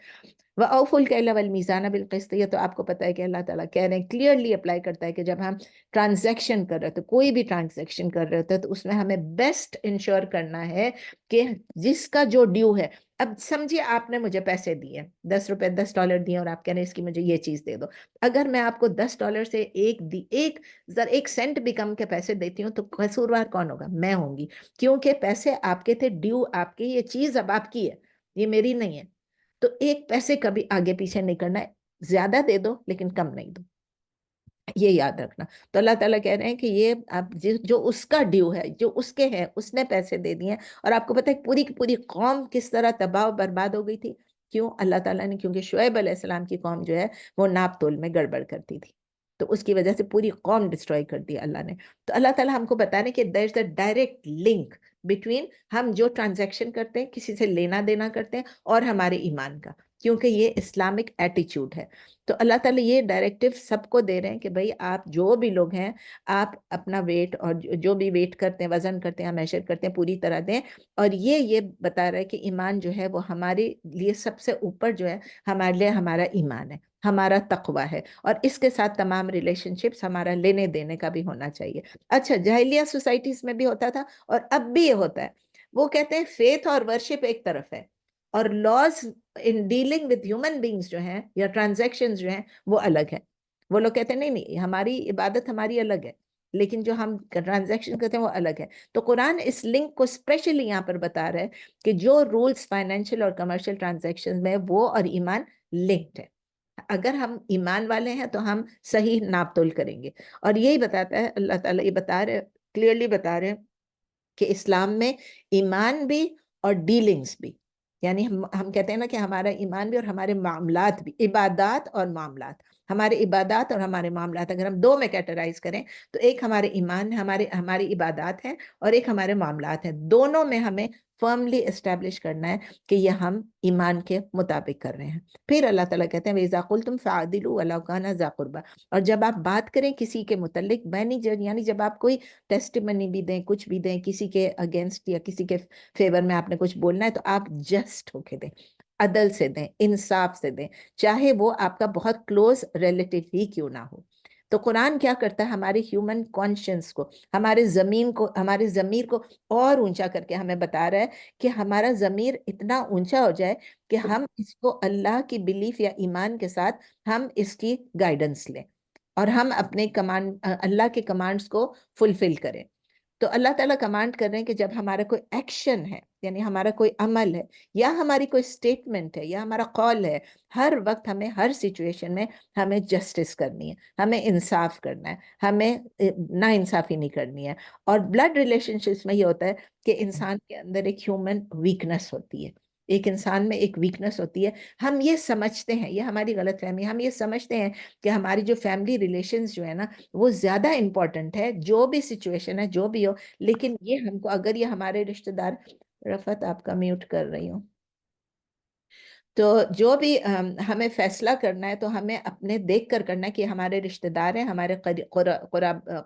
وَأَوْفُوا الْكَيْلَ وَالْمِيزَانَ بِالْقِسْطِ، یہ تو آپ کو پتہ ہے کہ اللہ تعالیٰ کہہ رہے ہیں، کلیئرلی اپلائی کرتا ہے کہ جب ہم ٹرانزیکشن کر رہے تھے، کوئی بھی ٹرانزیکشن کر رہے ہوتے تو اس میں ہمیں بیسٹ انشور کرنا ہے کہ جس کا جو ڈیو ہے۔ اب سمجھیے آپ نے مجھے پیسے دیے، $10 دیے، اور آپ کہہ رہے ہیں اس کی مجھے یہ چیز دے دو۔ اگر میں آپ کو $10 سے ایک سینٹ بھی کم کے پیسے دیتی ہوں تو قصوروار کون ہوگا؟ میں ہوں گی، کیونکہ پیسے آپ کے تھے، ڈیو آپ کے، یہ چیز اب آپ کی ہے، یہ میری نہیں ہے۔ تو ایک پیسے کبھی آگے پیچھے نہیں کرنا ہے، زیادہ دے دو لیکن کم نہیں دو، یہ یاد رکھنا۔ تو اللہ تعالیٰ کہہ رہے ہیں کہ یہ آپ جو اس کا ڈیو ہے، جو اس کے ہیں، اس نے پیسے دے دیے ہیں۔ اور آپ کو پتہ ہے پوری کی پوری قوم کس طرح تباہ و برباد ہو گئی تھی؟ کیوں؟ اللہ تعالیٰ نے، کیونکہ شعیب علیہ السلام کی قوم جو ہے وہ ناپ تول میں گڑبڑ کرتی تھی، تو اس کی وجہ سے پوری قوم ڈسٹروائے کر دی اللہ نے۔ تو اللہ تعالیٰ ہم کو بتا رہے ہیں کہ دیر از اے ڈائریکٹ لنک بٹوین ہم جو ٹرانزیکشن کرتے ہیں، کسی سے لینا دینا کرتے ہیں، اور ہمارے ایمان کا، کیونکہ یہ اسلامک ایٹیچیوڈ ہے۔ تو اللہ تعالیٰ یہ ڈائریکٹیو سب کو دے رہے ہیں کہ بھئی آپ جو بھی لوگ ہیں، آپ اپنا ویٹ اور جو بھی ویٹ کرتے ہیں، وزن کرتے ہیں، میشر کرتے ہیں، پوری طرح دیں۔ اور یہ بتا رہا ہے کہ ایمان جو ہے وہ ہمارے لیے سب سے اوپر جو ہے، ہمارے لیے ہمارا ایمان ہے، ہمارا تقوی ہے، اور اس کے ساتھ تمام ریلیشن شپس ہمارا لینے دینے کا بھی ہونا چاہیے۔ اچھا، جاہلیہ سوسائٹیز میں بھی ہوتا تھا اور اب بھی یہ ہوتا ہے۔ وہ کہتے ہیں فیتھ اور ورشپ ایک طرف ہے، اور laws in dealing with human beings جو ہیں یا ٹرانزیکشنز جو ہیں وہ الگ ہیں۔ وہ لوگ کہتے ہیں نہیں نہیں، ہماری عبادت ہماری الگ ہے، لیکن جو ہم ٹرانزیکشن کرتے ہیں وہ الگ ہے۔ تو قرآن اس لنک کو اسپیشلی یہاں پر بتا رہا ہے کہ جو رولز فائنینشیل اور کمرشل ٹرانزیکشن میں، وہ اور ایمان لنکڈ ہے۔ اگر ہم ایمان والے ہیں تو ہم صحیح ناپ تول کریں گے۔ اور یہی بتاتا ہے اللہ تعالیٰ، یہ بتا رہے، کلیئرلی بتا رہے کہ اسلام میں ایمان بھی اور ڈیلنگز بھی، یعنی ہم کہتے ہیں نا کہ ہمارا ایمان بھی اور ہمارے معاملات بھی، عبادات اور معاملات، ہمارے عبادات اور ہمارے معاملات، اگر ہم دو میں کیٹرائز کریں تو ایک ہمارے ایمان، ہماری عبادات ہیں، اور ایک ہمارے معاملات ہیں۔ دونوں میں ہمیں فرملی اسٹیبلش کرنا ہے کہ یہ ہم ایمان کے مطابق کر رہے ہیں۔ پھر اللہ تعالیٰ کہتے ہیں وَإِذَا قُلْتُمْ فَعْدِلُوا وَلَوْ كَانَ ذَا قُرْبَىٰ، اور جب آپ بات کریں کسی کے متعلق، یعنی جب آپ کوئی ٹیسٹیمنی بھی دیں، کچھ بھی دیں کسی کے اگینسٹ یا کسی کے فیور میں آپ نے کچھ بولنا ہے، تو آپ جسٹ ہو کے دیں، عدل سے دیں، انصاف سے دیں، چاہے وہ آپ کا بہت کلوز ریلیٹیو ہی کیوں نہ ہو۔ تو قرآن کیا کرتا ہے؟ ہمارے ہیومن کانشنس کو، ہمارے ضمیر کو اور اونچا کر کے ہمیں بتا رہا ہے کہ ہمارا ضمیر اتنا اونچا ہو جائے کہ ہم اس کو اللہ کی بلیف یا ایمان کے ساتھ ہم اس کی گائیڈنس لیں، اور ہم اپنے اللہ کے کمانڈز کو فلفل کریں۔ تو اللہ تعالیٰ کمانڈ کر رہے ہیں کہ جب ہمارا کوئی ایکشن ہے، یعنی ہمارا کوئی عمل ہے، یا ہماری کوئی سٹیٹمنٹ ہے، یا ہمارا قول ہے، ہر وقت ہمیں ہر سچویشن میں ہمیں جسٹس کرنی ہے، ہمیں انصاف کرنا ہے، ہمیں نا انصافی نہیں کرنی ہے۔ اور بلڈ ریلیشن شپس میں یہ ہوتا ہے کہ انسان کے اندر ایک ہیومن ویکنس ہوتی ہے، ایک انسان میں ایک ویکنس ہوتی ہے۔ ہم یہ سمجھتے ہیں، یہ ہماری غلط فہمی، ہم یہ سمجھتے ہیں کہ ہماری جو فیملی ریلیشنز جو ہے نا وہ زیادہ امپورٹنٹ ہے، جو بھی سچویشن ہے، جو بھی ہو۔ لیکن یہ ہم کو، اگر یہ ہمارے رشتہ دار، رفعت آپ کا میوٹ کر رہی ہوں، تو جو بھی ہمیں فیصلہ کرنا ہے تو ہمیں اپنے دیکھ کر کرنا ہے کہ ہمارے رشتہ دار ہیں، ہمارے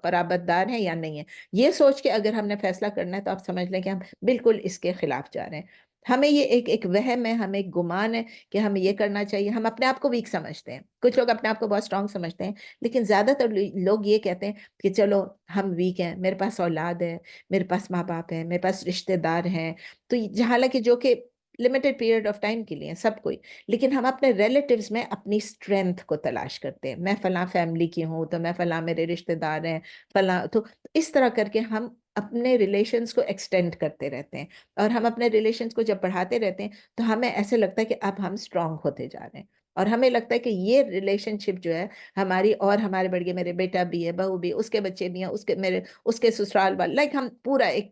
قرابت دار ہیں یا نہیں ہیں۔ یہ سوچ کے اگر ہم نے فیصلہ کرنا ہے تو آپ سمجھ لیں کہ ہم بالکل اس کے خلاف جا رہے ہیں۔ ہمیں یہ ایک وہم ہے، ہمیں ایک گمان ہے کہ ہمیں یہ کرنا چاہیے۔ ہم اپنے آپ کو ویک سمجھتے ہیں، کچھ لوگ اپنے آپ کو بہت سٹرونگ سمجھتے ہیں، لیکن زیادہ تر لوگ یہ کہتے ہیں کہ چلو ہم ویک ہیں، میرے پاس اولاد ہے، میرے پاس ماں باپ ہیں، میرے پاس رشتہ دار ہیں، تو حالانکہ جو کہ لمیٹڈ پیریڈ آف ٹائم کے لیے سب کوئی، لیکن ہم اپنے ریلیٹیوز میں اپنی اسٹرینتھ کو تلاش کرتے ہیں۔ میں فلاں فیملی کی ہوں تو میں فلاں میرے رشتہ دار ہیں، فلاں، تو اس طرح کر کے ہم اپنے ریلیشنز کو ایکسٹینڈ کرتے رہتے ہیں، اور ہم اپنے ریلیشنز کو جب بڑھاتے رہتے ہیں تو ہمیں ایسے لگتا ہے کہ اب ہم اسٹرانگ ہوتے جا رہے ہیں، اور ہمیں لگتا ہے کہ یہ ریلیشن شپ جو ہے ہماری، اور ہمارے بڑھ کے میرے بیٹا بھی ہے، بہو بھی، اس کے بچے بھی ہیں، اس کے سسرال والے، لائک ہم پورا ایک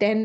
10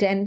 10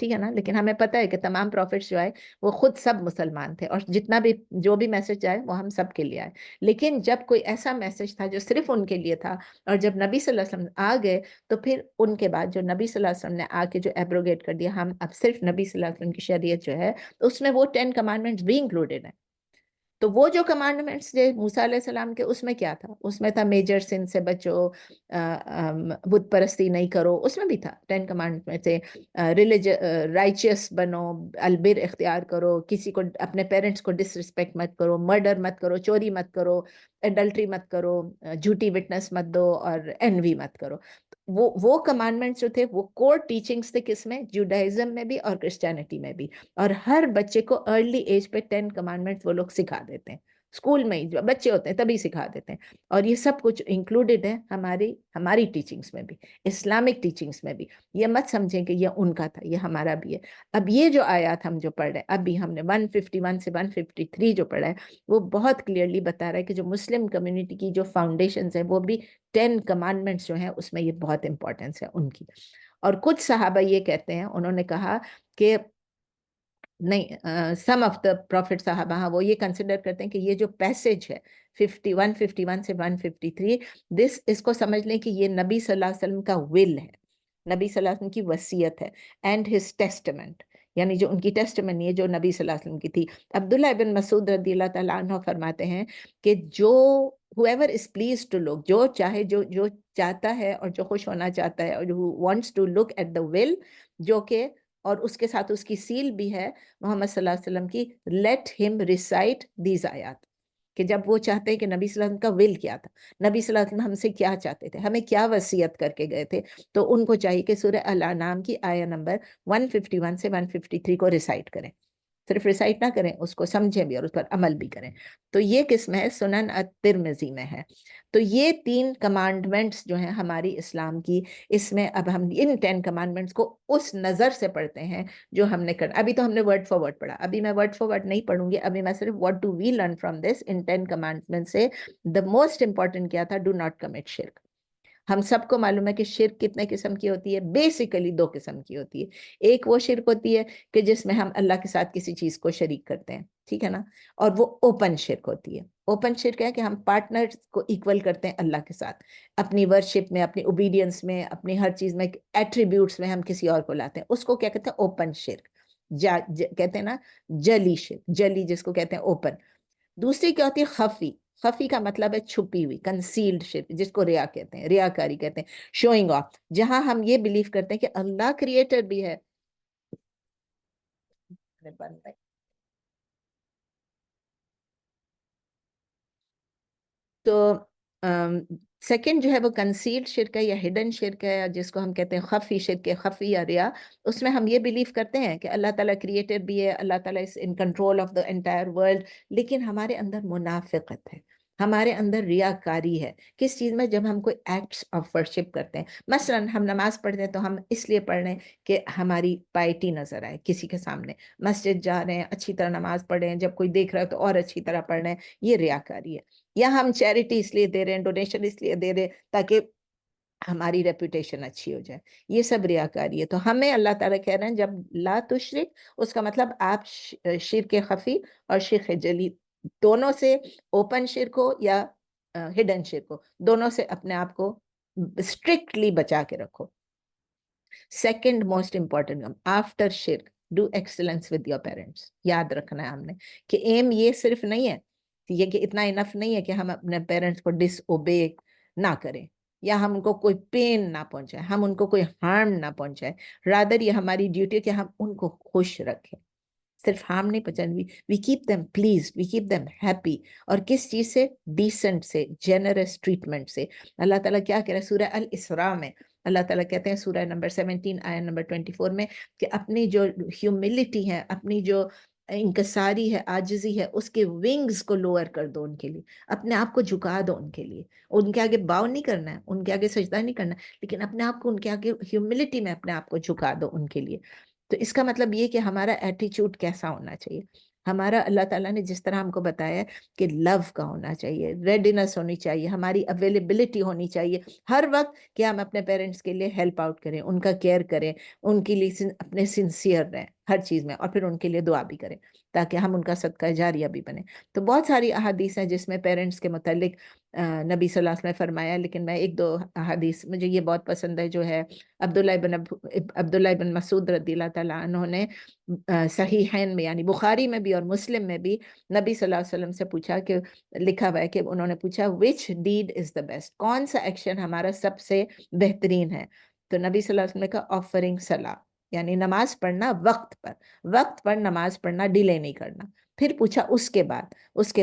ٹھیک ہے نا. لیکن ہمیں پتہ ہے کہ تمام پروفٹس جو آئے وہ خود سب مسلمان تھے، اور جتنا بھی جو بھی میسج آئے وہ ہم سب کے لیے آئے. لیکن جب کوئی ایسا میسج تھا جو صرف ان کے لیے تھا، اور جب نبی صلی اللہ علیہ وسلم آ گئے تو پھر ان کے بعد جو نبی صلی اللہ علیہ وسلم نے آ کے جو ایبروگیٹ کر دیا، ہم اب صرف نبی صلی اللہ علیہ وسلم کی شریعت جو ہے اس میں وہ 10 کمانڈمنٹس بھی انکلوڈیڈ ہیں. تو وہ جو کمانڈمنٹس تھے موسیٰ علیہ السلام کے، اس میں کیا تھا؟ اس میں تھا میجر سن سے بچو، بت پرستی نہیں کرو، اس میں بھی تھا 10 کمانڈمنٹ میں سے رائچیس بنو، البر اختیار کرو، کسی کو اپنے پیرنٹس کو ڈس رسپیکٹ مت کرو، مرڈر مت کرو، چوری مت کرو، ایڈلٹری مت کرو، جھوٹی وٹنس مت دو، اور انوی مت کرو. وہ کمانڈمنٹس جو تھے وہ کور ٹیچنگس تھے، کس میں؟ جوڈائزم میں بھی اور کرسچینٹی میں بھی. اور ہر بچے کو ارلی ایج پہ 10 کمانڈمنٹس وہ لوگ سکھا دیتے ہیں، اسکول میں ہی جو بچے ہوتے ہیں تبھی سکھا دیتے ہیں. اور یہ سب کچھ انکلوڈیڈ ہے ہماری ٹیچنگس میں بھی، اسلامک ٹیچنگس میں بھی. یہ مت سمجھیں کہ یہ ان کا تھا، یہ ہمارا بھی ہے. اب یہ جو آیات ہم جو پڑھ رہے ہیں، ابھی ہم نے 151 سے 153 جو پڑھا ہے، وہ بہت کلیئرلی بتا رہا ہے کہ جو مسلم کمیونٹی کی جو فاؤنڈیشنز ہیں وہ بھی 10 کمانڈمنٹس جو ہیں اس میں یہ بہت امپورٹنس ہے ان کی. اور کچھ صحابہ یہ کہتے ہیں، انہوں نے کہا کہ نہیں، سم آف دا پروفٹ صحابہ ہاں وہ یہ کنسیڈر کرتے ہیں کہ یہ جو پیسج ہے 151 سے 153، اس کو سمجھ لیں کہ یہ نبی صلی اللہ علیہ وسلم کا ول ہے، نبی صلی اللہ علیہ وسلم کی وصیت ہے، اینڈ ہز ٹیسٹمنٹ، یعنی جو ان کی ٹیسٹمنی ہے جو نبی صلی اللہ علیہ وسلم کی تھی. عبداللہ ابن مسعود رضی اللہ تعالیٰ عنہ فرماتے ہیں کہ جو whoever is pleased to look، جو چاہے جو چاہتا ہے اور جو خوش ہونا چاہتا ہے، اور who wants to look at the will، جو کہ اور اس کے ساتھ اس کی سیل بھی ہے محمد صلی اللہ علیہ وسلم کی، let him recite these آیات. کہ جب وہ چاہتے ہیں کہ نبی صلی اللہ علیہ وسلم کا ول کیا تھا، نبی صلی اللہ علیہ وسلم ہم سے کیا چاہتے تھے، ہمیں کیا وصیت کر کے گئے تھے، تو ان کو چاہیے کہ سورہ الانعام کی آیہ نمبر 151 سے 153 کو ریسائٹ کریں. صرف ریسائٹ نہ کریں، اس کو سمجھیں بھی اور اس پر عمل بھی کریں. تو یہ قسم ہے سنن الترمذی میں ہے. تو یہ 3 کمانڈمنٹس جو ہیں ہماری اسلام کی، اس میں اب ہم ان 10 کمانڈمنٹس کو اس نظر سے پڑھتے ہیں جو ہم نے کرنا. ابھی تو ہم نے ورڈ فار ورڈ پڑھا، ابھی میں ورڈ فار ورڈ نہیں پڑھوں گی. ابھی میں صرف what do we learn from this in 10 commandments سے the most important کیا تھا، do not commit shirk. ہم سب کو معلوم ہے کہ شرک کتنے قسم کی ہوتی ہے، بیسیکلی 2 قسم کی ہوتی ہے. ایک وہ شرک ہوتی ہے کہ جس میں ہم اللہ کے ساتھ کسی چیز کو شریک کرتے ہیں، ٹھیک ہے نا، اور وہ اوپن شرک ہوتی ہے. اوپن شرک ہے کہ ہم پارٹنر کو ایکول کرتے ہیں اللہ کے ساتھ، اپنی ورشپ میں، اپنی اوبیڈینس میں، اپنی ہر چیز میں، ایٹریبیوٹس میں ہم کسی اور کو لاتے ہیں. اس کو کیا کہتے ہیں؟ اوپن شرک. کہتے ہیں نا جلی شرک، جلی جس کو کہتے ہیں اوپن. دوسری کیا ہوتی ہے؟ خفی. خفی کا مطلب ہے چھپی ہوئی، کنسیلڈ شرک، جس کو ریا کہتے ہیں، ریاکاری کہتے ہیں، شوئنگ آف. جہاں ہم یہ بلیو کرتے ہیں کہ اللہ کریٹر بھی ہے. تو سیکنڈ جو ہے وہ کنسیلڈ شرک ہے یا ہڈن شرک ہے، جس کو ہم کہتے ہیں خفی شرک، خفی یا ریا. اس میں ہم یہ بلیو کرتے ہیں کہ اللہ تعالیٰ کریٹر بھی ہے، اللہ تعالیٰ is in control of the entire world, لیکن ہمارے اندر منافقت ہے، ہمارے اندر ریاکاری ہے. کس چیز میں؟ جب ہم کوئی ایکٹس آف ورشپ کرتے ہیں. مثلا ہم نماز پڑھتے ہیں تو ہم اس لیے پڑھ رہے ہیں کہ ہماری پائٹی نظر آئے کسی کے سامنے. مسجد جا رہے ہیں، اچھی طرح نماز پڑھ رہے ہیں، جب کوئی دیکھ رہا ہے تو اور اچھی طرح پڑھ رہے ہیں، یہ ریاکاری ہے. یا ہم چیریٹی اس لیے دے رہے ہیں، ڈونیشن اس لیے دے رہے ہیں تاکہ ہماری ریپوٹیشن اچھی ہو جائے. یہ سب ریاکاری ہے. تو ہمیں اللہ تعالیٰ کہہ رہے ہیں جب لا تشرک، اس کا مطلب آپ شرک خفی اور شرک جلی دونوں سے، اوپن شرک ہو یا ہڈن شرک ہو، دونوں سے اپنے آپ کو اسٹرکٹلی بچا کے رکھو. سیکنڈ موسٹ امپورٹنٹ آفٹر شرک، do excellence with your parents. یاد رکھنا ہے ہم نے کہ ایم یہ صرف نہیں ہے، یہ کہ اتنا انف نہیں ہے کہ ہم اپنے پیرنٹس کو ڈس اوبے نہ کریں یا ہم ان کو کوئی پین نہ پہنچائیں، ہم ان کو کوئی ہارم نہ پہنچائیں. رادر یہ ہماری ڈیوٹی ہے کہ ہم ان کو خوش رکھیں، صرف ہارم نہیں پہنچائیں. We keep them please, we keep them happy. اور کس چیز سے؟ ڈیسنٹ سے، جنرس ٹریٹمنٹ سے. اللہ تعالیٰ کیا کہہ رہا ہے سورہ الاسراء میں؟ اللہ تعالیٰ کہتے ہیں سورہ نمبر 17 آیت نمبر 24 میں کہ اپنی جو ہیوملٹی ہے، اپنی جو انکساری ہے، عاجزی ہے، اس کے ونگز کو لوور کر دو ان کے لیے، اپنے آپ کو جھکا دو ان کے لیے. ان کے آگے باؤ نہیں کرنا ہے، ان کے آگے سجدہ نہیں کرنا ہے، لیکن اپنے آپ کو ان کے آگے ہیوملٹی میں اپنے آپ کو جھکا دو ان کے لیے. تو اس کا مطلب یہ کہ ہمارا ایٹیچیوڈ کیسا ہونا چاہیے؟ ہمارا اللہ تعالیٰ نے جس طرح ہم کو بتایا ہے کہ لو کا ہونا چاہیے، ریڈینس ہونی چاہیے، ہماری اویلیبلٹی ہونی چاہیے ہر وقت کہ ہم اپنے پیرنٹس کے لیے ہیلپ آؤٹ کریں، ان کا کیئر کریں، ان کے لیے اپنے سنسیئر رہیں ہر چیز میں، اور پھر ان کے لیے دعا بھی کریں تاکہ ہم ان کا صدقہ جاریہ بھی بنے۔ تو بہت ساری احادیث ہیں جس میں پیرنٹس کے متعلق نبی صلی اللہ علیہ وسلم نے فرمایا، لیکن میں ایک دو احادیث مجھے یہ بہت پسند ہے جو ہے عبداللہ ابن مسعود رضی اللہ تعالیٰ عنہ نے صحیحین میں یعنی بخاری میں بھی اور مسلم میں بھی نبی صلی اللہ علیہ وسلم سے پوچھا کہ لکھا ہوا ہے کہ انہوں نے پوچھا which deed is the best، کون سا ایکشن ہمارا سب سے بہترین ہے؟ تو نبی صلی اللہ علیہ وسلم نے کہا آفرنگ صلاح، یعنی نماز پڑھنا وقت پر نماز پڑھنا، ڈیلے نہیں کرنا۔ پھر پوچھا اس کے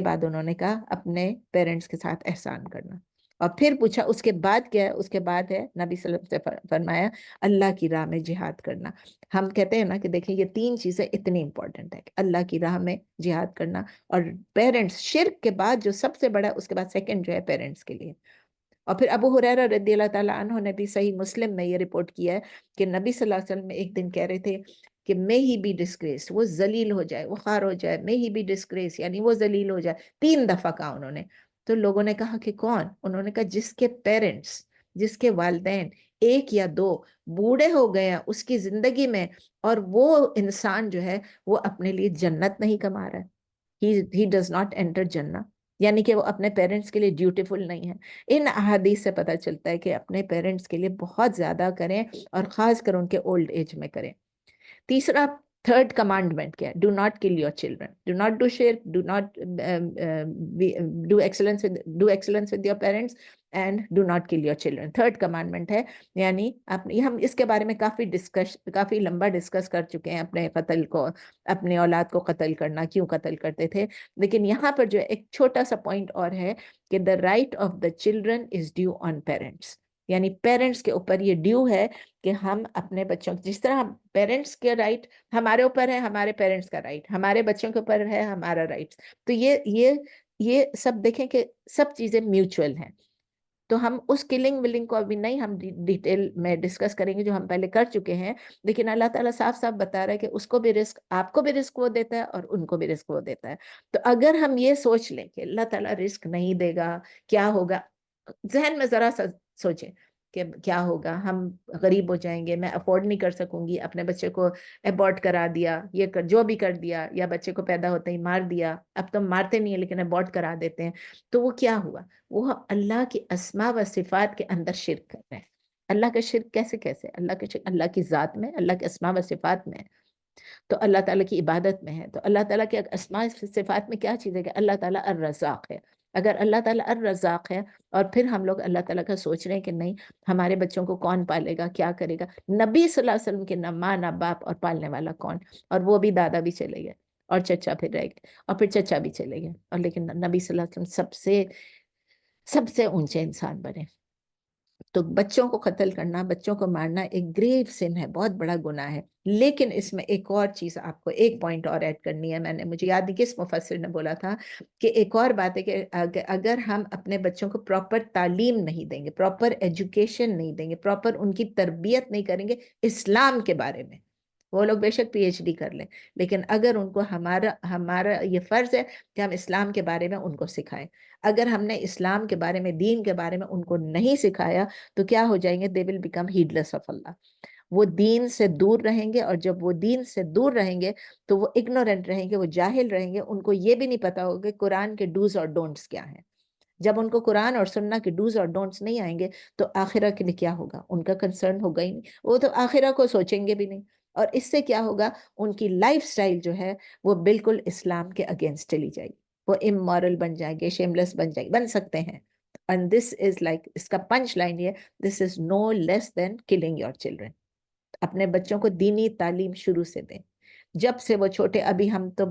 بعد انہوں نے کہا اپنے پیرنٹس کے ساتھ احسان کرنا، اور پھر پوچھا اس کے بعد کیا ہے؟ اس کے بعد ہے نبی صلی اللہ علیہ وسلم سے فرمایا اللہ کی راہ میں جہاد کرنا۔ ہم کہتے ہیں نا کہ دیکھیں یہ تین چیزیں اتنی امپورٹنٹ ہے کہ اللہ کی راہ میں جہاد کرنا اور پیرنٹس، شرک کے بعد جو سب سے بڑا اس کے بعد سیکنڈ جو ہے پیرنٹس کے لیے۔ اور پھر ابو ہریرہ رضی اللہ تعالیٰ عنہ نے بھی صحیح مسلم میں یہ رپورٹ کیا ہے کہ نبی صلی اللہ علیہ وسلم ایک دن کہہ رہے تھے کہ may he be disgraced، وہ ذلیل ہو جائے، وہ خوار ہو جائے، may he be disgraced یعنی وہ ذلیل ہو جائے، 3 دفعہ کہا انہوں نے۔ تو لوگوں نے کہا کہ کون؟ انہوں نے کہا جس کے پیرنٹس، جس کے والدین 1 یا 2 بوڑھے ہو گئے ہیں اس کی زندگی میں، اور وہ انسان جو ہے وہ اپنے لیے جنت نہیں کما رہا ہے، he does not enter جنہ، یعنی کہ وہ اپنے پیرنٹس کے لیے ڈیوٹیفل نہیں ہے۔ ان احادیث سے پتہ چلتا ہے کہ اپنے پیرنٹس کے لیے بہت زیادہ کریں، اور خاص کر ان کے اولڈ ایج میں کریں۔ تیسرا، تھرڈ کمانڈمنٹ کیا ہے؟ Do not kill your children, do not do شرک، do not do excellence with your parents, and do not kill your children. Third commandment ہے، یعنی ہم اس کے بارے میں کافی لمبا ڈسکس کر چکے ہیں، اپنے قتل کو، اپنے اولاد کو قتل کرنا، کیوں قتل کرتے تھے، لیکن یہاں پر جو ایک چھوٹا سا پوائنٹ اور ہے کہ the right of the children is due on parents، یعنی پیرنٹس کے اوپر یہ ڈیو ہے کہ ہم اپنے بچوں، جس طرح پیرنٹس کے رائٹ ہمارے اوپر ہے، ہمارے پیرنٹس کا رائٹ ہمارے بچوں کے اوپر ہے، ہمارا رائٹ۔ تو یہ سب دیکھیں کہ سب چیزیں میوچول ہیں۔ تو ہم اس کلنگ ولنگ کو ابھی نہیں ہم ڈیٹیل میں ڈسکس کریں گے جو ہم پہلے کر چکے ہیں، لیکن اللہ تعالیٰ صاف صاف بتا رہا ہے کہ اس کو بھی رزق، آپ کو بھی رزق وہ دیتا ہے اور ان کو بھی رزق وہ دیتا ہے۔ تو اگر ہم یہ سوچ لیں کہ اللہ تعالیٰ رزق نہیں دے گا، کیا ہوگا، ذہن میں ذرا سا سوچیں کہ کیا ہوگا، ہم غریب ہو جائیں گے، میں افورڈ نہیں کر سکوں گی، اپنے بچے کو ابورٹ کرا دیا، جو بھی کر دیا، یا بچے کو پیدا ہوتے ہی مار دیا، اب تو مارتے نہیں ہیں لیکن ابورٹ کرا دیتے ہیں، تو وہ کیا ہوا؟ وہ اللہ کی اسماء و صفات کے اندر شرک کر رہے ہیں۔ اللہ کا شرک کیسے؟ اللہ کا شرک اللہ کی ذات میں، اللہ کے اسماء و صفات میں ہے، تو اللہ تعالیٰ کی عبادت میں ہے۔ تو اللہ تعالیٰ کے اسماء و صفات میں کیا چیز ہے کہ اللہ تعالیٰ الرزاق ہے۔ اگر اللہ تعالیٰ الرزاق ہے اور پھر ہم لوگ اللہ تعالیٰ کا سوچ رہے ہیں کہ نہیں ہمارے بچوں کو کون پالے گا، کیا کرے گا، نبی صلی اللہ علیہ وسلم کے نہ ماں نہ باپ اور پالنے والا کون، اور وہ بھی دادا بھی چلے گئے اور چچا پھر رہ گئے اور پھر چچا بھی چلے گئے، اور لیکن نبی صلی اللہ علیہ وسلم سب سے اونچے انسان بنے۔ تو بچوں کو قتل کرنا، بچوں کو مارنا ایک گریو سن ہے، بہت بڑا گناہ ہے۔ لیکن اس میں ایک اور چیز آپ کو ایک پوائنٹ اور ایڈ کرنی ہے، مجھے یاد نہیں کس مفسر نے بولا تھا کہ ایک اور بات ہے کہ اگر ہم اپنے بچوں کو پراپر تعلیم نہیں دیں گے، پراپر ایجوکیشن نہیں دیں گے، پراپر ان کی تربیت نہیں کریں گے اسلام کے بارے میں، وہ لوگ بے شک PhD کر لیں، لیکن اگر ان کو ہمارا یہ فرض ہے کہ ہم اسلام کے بارے میں ان کو سکھائیں۔ اگر ہم نے اسلام کے بارے میں، دین کے بارے میں ان کو نہیں سکھایا تو کیا ہو جائیں گے؟ they will become heedless of Allah، وہ دین سے دور رہیں گے، اور جب وہ دین سے دور رہیں گے تو وہ اگنورنٹ رہیں گے، وہ جاہل رہیں گے، ان کو یہ بھی نہیں پتا ہوگا کہ قرآن کے ڈوز اور ڈونٹس کیا ہیں۔ جب ان کو قرآن اور سننا کے ڈوز اور ڈونٹس نہیں آئیں گے تو آخرہ کے لیے کیا ہوگا؟ ان کا کنسرن ہوگا ہی نہیں، وہ تو آخرہ کو سوچیں گے بھی نہیں، اور اس سے کیا ہوگا؟ ان کی لائف سٹائل جو ہے وہ بالکل اسلام کے اگینسٹ چلی جائے گی، وہ امورل بن جائیں گے، شیملیس بن سکتے ہیں۔ And this is like، اس کا پنچ لائن یہ، this is no less than killing your children۔ اپنے بچوں کو دینی تعلیم شروع سے دیں، جب سے وہ چھوٹے، ابھی ہم تو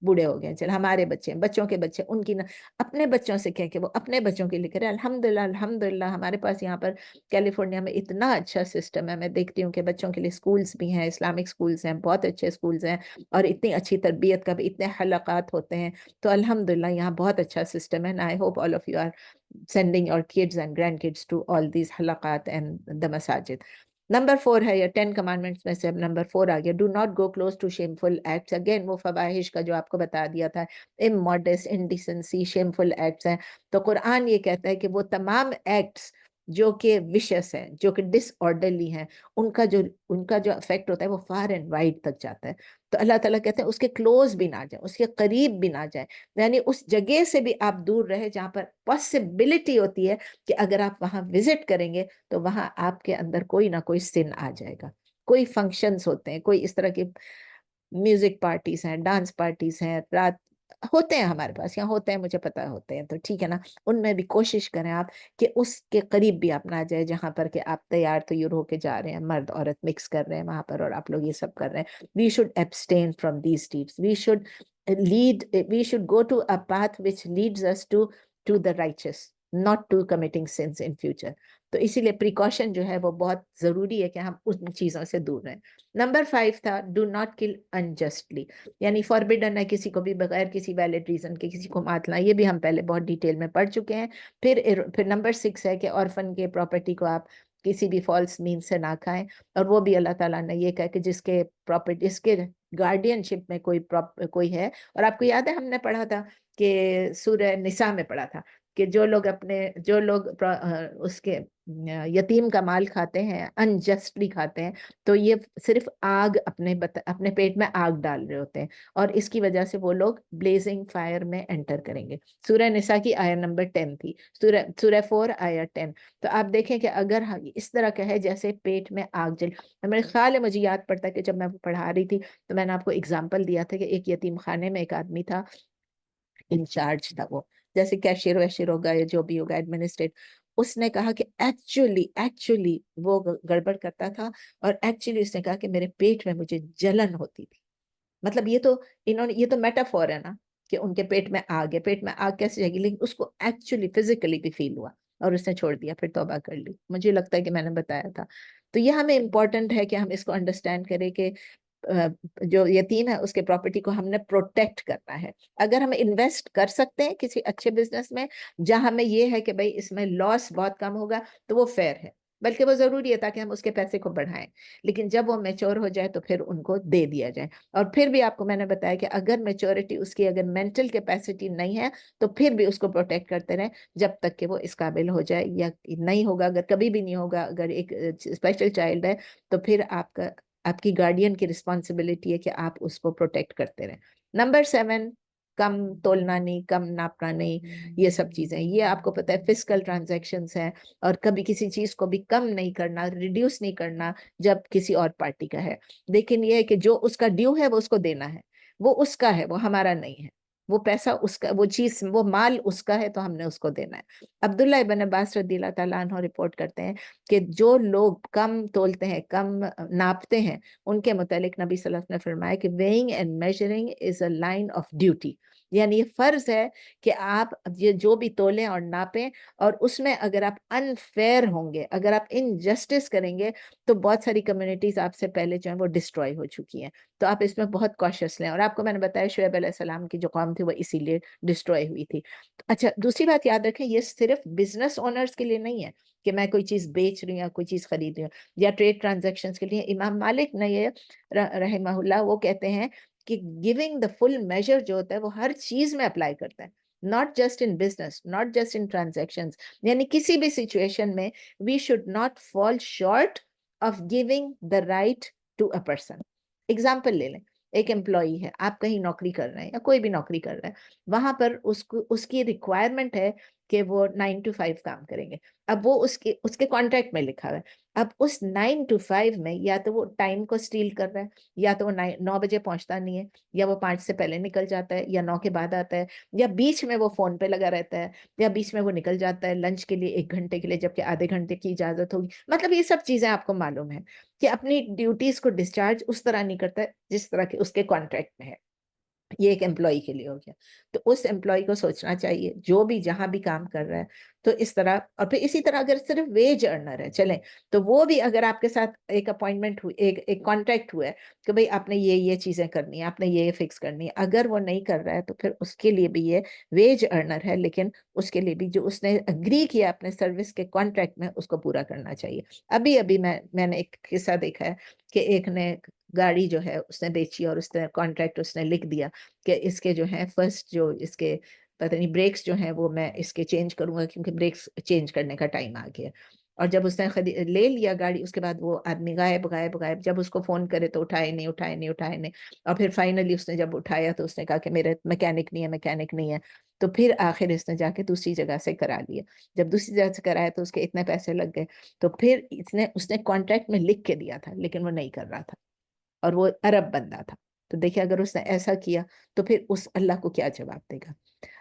بوڑھے ہو گئے، چل ہمارے بچے، بچوں کے بچے، ان کی اپنے بچوں سے کہیں کہ وہ اپنے بچوں کے لیے کریں۔ الحمدللہ ہمارے پاس یہاں پر کیلیفورنیا میں اتنا اچھا سسٹم ہے، میں دیکھتی ہوں کہ بچوں کے لیے سکولز بھی ہیں، اسلامک سکولز ہیں، بہت اچھے سکولز ہیں، اور اتنی اچھی تربیت کا بھی اتنے حلقات ہوتے ہیں، تو الحمدللہ یہاں بہت اچھا سسٹم ہے۔ I hope all of you are sending your kids and grandkids to all these halaqat and the masajid۔ Number 4 ہے یا 10 کمانڈمنٹس میں سے اب نمبر 4 آ گیا. Do not go close to shameful acts. Again وہ فواحش کا جو آپ کو بتا دیا تھا, اموڈیس, انڈیسنسی, شیمفل ایکٹس ہیں. تو قرآن یہ کہتا ہے کہ وہ تمام ایکٹس جو کہ وشس ہیں, جو کہ ڈس آرڈرلی ہیں, ان کا جو افیکٹ ہوتا ہے وہ فار اینڈ وائڈ تک جاتا ہے. تو اللہ تعالیٰ کہتے ہیں اس کے کلوز بھی نہ جائیں, اس کے قریب بھی نہ جائیں, یعنی اس جگہ سے بھی آپ دور رہے جہاں پر پاسبلٹی ہوتی ہے کہ اگر آپ وہاں وزٹ کریں گے تو وہاں آپ کے اندر کوئی نہ کوئی سن آ جائے گا. کوئی فنکشنز ہوتے ہیں, کوئی اس طرح کی میوزک پارٹیز ہیں, ڈانس پارٹیز ہیں, رات ہوتے ہیں ہمارے پاس, یہاں ہوتے ہیں, مجھے پتا ہوتے ہیں, تو ٹھیک ہے نا, ان میں بھی کوشش کریں آپ کہ اس کے قریب بھی آپ نہ جائے جہاں پر کہ آپ تیار تیار ہو کے جا رہے ہیں, مرد عورت مکس کر رہے ہیں وہاں پر, اور آپ لوگ یہ سب کر رہے ہیں. We should abstain from these deeds. We should go to a path which leads us to the righteous, not to committing sins in future. تو اسی لیے پریکاشن جو ہے وہ بہت ضروری ہے کہ ہم ان چیزوں سے دور رہیں. نمبر 5 تھا ڈو ناٹ کل انجسٹلی, یعنی فاربیڈن ہے کسی کو بھی بغیر کسی ویلڈ ریزن کے کسی کو مارنا. یہ بھی ہم پہلے بہت ڈیٹیل میں پڑھ چکے ہیں. پھر نمبر 6 ہے کہ orphan کے پراپرٹی کو آپ کسی بھی فالس مین سے نہ کھائیں, اور وہ بھی اللہ تعالیٰ نے یہ کہا کہ جس کے پراپرٹی, اس کے گارڈین شپ میں کوئی ہے. اور آپ کو یاد ہے ہم نے پڑھا تھا کہ سورہ نساء میں پڑھا تھا کہ جو لوگ اس کے یتیم کا مال کھاتے ہیں, انجسٹلی کھاتے ہیں, تو یہ صرف آگ اپنے پیٹ میں آگ ڈال رہے ہوتے ہیں, اور اس کی وجہ سے وہ لوگ بلیزنگ فائر میں انٹر کریں گے. سورہ نساء کی آیت نمبر 10 تھی, سورہ 4 آیت 10. تو آپ دیکھیں کہ اگر اس طرح کا ہے جیسے پیٹ میں آگ جل, میرے خیال ہے مجھے یاد پڑتا ہے کہ جب میں پڑھا رہی تھی تو میں نے آپ کو ایگزامپل دیا تھا کہ ایک یتیم خانے میں ایک آدمی تھا, انچارج تھا, وہ جیسے کیشیر ویشیر ہوگا یا جو بھی ہوگا ایڈمنسٹریٹ. اس نے کہا کہ ایکچولی وہ گڑبڑ کرتا تھا, اور ایکچولی اس نے کہا کہ میرے پیٹ میں مجھے جلن ہوتی تھی. مطلب یہ تو میٹافور ہے نا کہ ان کے پیٹ میں آگ ہے. پیٹ میں آگ کیسے جائے گی, لیکن اس کو ایکچولی فزیکلی بھی فیل ہوا اور اس نے چھوڑ دیا, پھر توبہ کر لی. مجھے لگتا ہے کہ میں نے بتایا تھا. تو یہ ہمیں امپورٹنٹ ہے کہ ہم اس کو انڈرسٹینڈ کریں کہ جو یتیم ہے اس کے پراپرٹی کو ہم نے پروٹیکٹ کرنا ہے. اگر ہم انویسٹ کر سکتے ہیں کسی اچھے بزنس میں جہاں ہمیں یہ ہے کہ بھئی اس میں لاس بہت کم ہوگا, تو وہ فیئر ہے, بلکہ وہ ضروری ہے تاکہ ہم اس کے پیسے کو بڑھائیں. لیکن جب وہ میچور ہو جائے تو پھر ان کو دے دیا جائے. اور پھر بھی آپ کو میں نے بتایا کہ اگر میچورٹی اس کی اگر مینٹل کیپیسٹی نہیں ہے تو پھر بھی اس کو پروٹیکٹ کرتے رہیں جب تک کہ وہ اس قابل ہو جائے, یا نہیں ہوگا, اگر کبھی بھی نہیں ہوگا, اگر ایک اسپیشل چائلڈ ہے تو پھر آپ کی گارڈین کی رسپانسبلٹی ہے کہ آپ اس کو پروٹیکٹ کرتے رہیں. نمبر 7 کم تولنا نہیں, کم ناپنا نہیں, یہ سب چیزیں, یہ آپ کو پتہ ہے فزیکل ٹرانزیکشنز ہیں, اور کبھی کسی چیز کو بھی کم نہیں کرنا, ریڈیوس نہیں کرنا جب کسی اور پارٹی کا ہے. لیکن یہ ہے کہ جو اس کا ڈیو ہے وہ اس کو دینا ہے, وہ اس کا ہے, وہ ہمارا نہیں ہے. وہ پیسہ اس کا, وہ چیز, وہ مال اس کا ہے تو ہم نے اس کو دینا ہے. عبداللہ ابن عباس رضی اللہ تعالیٰ عنہ رپورٹ کرتے ہیں کہ جو لوگ کم تولتے ہیں, کم ناپتے ہیں, ان کے متعلق نبی صلی اللہ علیہ وسلم نے فرمایا کہ weighing and measuring is a line of duty, یعنی یہ فرض ہے کہ آپ یہ جو بھی تولیں اور ناپیں, اور اس میں اگر آپ انفیئر ہوں گے, اگر آپ انجسٹس کریں گے, تو بہت ساری کمیونٹیز آپ سے پہلے جو ہیں وہ ڈسٹروائے ہو چکی ہیں. تو آپ اس میں بہت کوشش لیں. اور آپ کو میں نے بتایا شعیب علیہ السلام کی جو قوم تھی وہ اسی لیے ڈسٹروائے ہوئی تھی. اچھا, دوسری بات یاد رکھیں, یہ صرف بزنس اونرز کے لیے نہیں ہے کہ میں کوئی چیز بیچ رہی ہوں یا کوئی چیز خرید رہی ہوں, یا ٹریڈ ٹرانزیکشنز کے لیے. امام مالک نے یہ رحمہ اللہ وہ کہتے ہیں کہ گیونگ دا فل میجر جو ہوتا ہے وہ ہر چیز میں اپلائی کرتا ہے, not just in business, not just in transactions. یعنی کسی بھی سچویشن میں we should not fall short of giving the right to a person. Example لے لیں, ایک امپلائی ہے, آپ کہیں نوکری کر رہے ہیں یا کوئی بھی نوکری کر رہے ہیں, وہاں پر اس کی ریکوائرمنٹ ہے کہ وہ 9 to 5 کام کریں گے. اب وہ اس کے کانٹریکٹ میں لکھا ہوا ہے. اب اس 9 to 5 میں یا تو وہ ٹائم کو اسٹیل کر رہا ہے, یا تو وہ 9 بجے پہنچتا نہیں ہے, یا وہ 5 سے پہلے نکل جاتا ہے, یا 9 کے بعد آتا ہے, یا بیچ میں وہ فون پہ لگا رہتا ہے, یا بیچ میں وہ نکل جاتا ہے لنچ کے لیے 1 گھنٹے کے لیے, جبکہ آدھے گھنٹے کی اجازت ہوگی. مطلب یہ سب چیزیں آپ کو معلوم ہے کہ اپنی ڈیوٹیز کو ڈسچارج اس طرح نہیں کرتا جس طرح کہ اس کے کانٹریکٹ میں ہے. یہ ایک امپلائی کے لیے ہو گیا. تو اس امپلائی کو سوچنا چاہیے جو بھی جہاں بھی کام کر رہا ہے تو اس طرح. اور پھر اسی طرح اگر صرف ویج ارنر ہے چلیں تو وہ بھی اگر آپ کے ساتھ ایک اپوائنٹمنٹ ہوئی ایک کانٹیکٹ ہوا ہے کہ بھئی آپ نے یہ چیزیں کرنی ہے, آپ نے یہ فکس کرنی ہے, اگر وہ نہیں کر رہا ہے تو پھر اس کے لیے بھی یہ ویج ارنر ہے, لیکن اس کے لیے بھی جو اس نے اگری کیا اپنے سروس کے کانٹریکٹ میں اس کو پورا کرنا چاہیے. ابھی میں نے ایک قصہ دیکھا ہے کہ ایک نے گاڑی جو ہے اس نے بیچی اور اس نے کانٹریکٹ اس نے لکھ دیا کہ اس کے جو ہیں فرسٹ جو اس کے پتہ نہیں بریکس جو ہیں وہ میں اس کے چینج کروں گا کیونکہ بریکس چینج کرنے کا ٹائم آ گیا. اور جب اس نے لے لیا گاڑی اس کے بعد وہ آدمی غائب, جب اس کو فون کرے تو اٹھائے نہیں. اور پھر فائنلی اس نے جب اٹھایا تو اس نے کہا کہ میرے میکینک نہیں ہے. تو پھر آخر اس نے جا کے دوسری جگہ سے کرا لیا. جب دوسری جگہ سے کرایا تو اس کے اتنے پیسے لگ گئے. تو پھر اس نے کانٹریکٹ میں لکھ کے دیا تھا لیکن وہ نہیں کر رہا تھا اور وہ عرب بندہ تھا. تو دیکھیں اگر اس نے ایسا کیا تو پھر اس اللہ کو کیا جواب دے گا.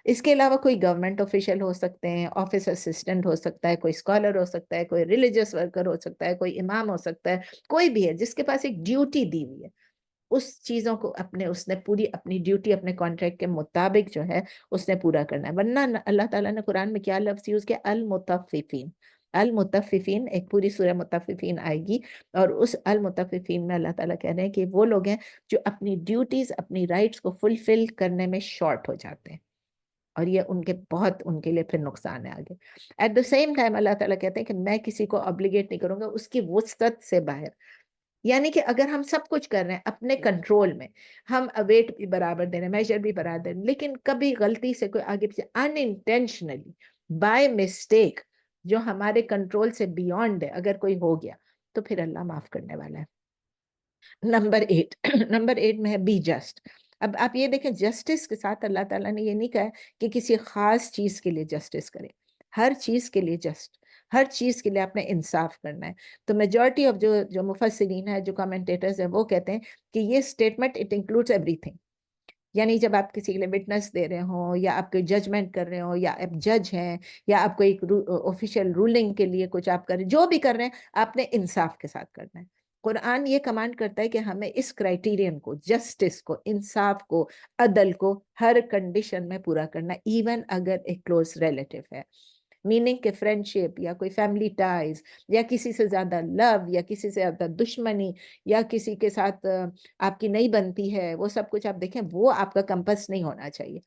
اس کے علاوہ کوئی گورنمنٹ آفیشل ہو سکتے ہیں, آفس اسسٹنٹ ہو سکتا ہے, کوئی اسکالر ہو سکتا ہے, کوئی ریلیجیس ورکر ہو سکتا ہے, کوئی امام ہو سکتا ہے, کوئی بھی ہے جس کے پاس ایک ڈیوٹی دی ہوئی ہے. اس چیزوں کو اس نے پوری اپنی ڈیوٹی اپنے کانٹریکٹ کے مطابق جو ہے اس نے پورا کرنا ہے. ورنہ اللہ تعالیٰ نے قرآن میں کیا لفظ یوز کیا, المطففین, ایک پوری سورہ مطففین آئے گی اور اس المطففین میں اللہ تعالیٰ کہہ رہے ہیں کہ وہ لوگ ہیں جو اپنی ڈیوٹیز اپنی رائٹس کو فلفل کرنے میں شارٹ ہو جاتے ہیں اور یہ ان کے لیے پھر نقصان ہے آگے. ایٹ دا سیم ٹائم اللہ تعالیٰ کہتے ہیں کہ میں کسی کو obligate نہیں کروں گا اس کی وسعت سے باہر. یعنی کہ اگر ہم سب کچھ کر رہے ہیں اپنے کنٹرول میں, ہم ویٹ بھی برابر دے رہے ہیں, میجر بھی برابر دے رہے ہیں, لیکن کبھی غلطی سے کوئی آگے پیچھے انانٹینشنلی بائی مسٹیک جو ہمارے کنٹرول سے بیونڈ ہے اگر کوئی ہو گیا تو پھر اللہ معاف کرنے والا ہے. نمبر 8 میں ہے بی جسٹ. اب آپ یہ دیکھیں جسٹس کے ساتھ اللہ تعالیٰ نے یہ نہیں کہا کہ کسی خاص چیز کے لیے جسٹس کرے, ہر چیز کے لیے ہر چیز کے لیے آپ نے انصاف کرنا ہے. تو میجورٹی آف جو مفسرین ہیں, جو کمنٹیٹرز ہیں, وہ کہتے ہیں کہ یہ statement it includes every thing. یعنی جب آپ کسی کے لیے وٹنس دے رہے ہوں یا آپ کوئی ججمنٹ کر رہے ہوں یا آپ جج ہیں یا آپ کو ایک آفیشیل رولنگ کے لیے کچھ آپ کر رہے ہیں, جو بھی کر رہے ہیں آپ نے انصاف کے ساتھ کرنا ہے. قرآن یہ کمانڈ کرتا ہے کہ ہمیں اس کرائٹیرین کو, جسٹس کو, انصاف کو, عدل کو ہر کنڈیشن میں پورا کرنا, ایون اگر ایک کلوز ریلیٹیو ہے. میننگ کہ فرینڈشپ یا کوئی فیملی ٹائز یا کسی سے زیادہ لو یا کسی سے زیادہ دشمنی یا کسی کے ساتھ آپ کی نہیں بنتی ہے, وہ سب کچھ آپ دیکھیں وہ آپ کا کمپس نہیں ہونا چاہیے,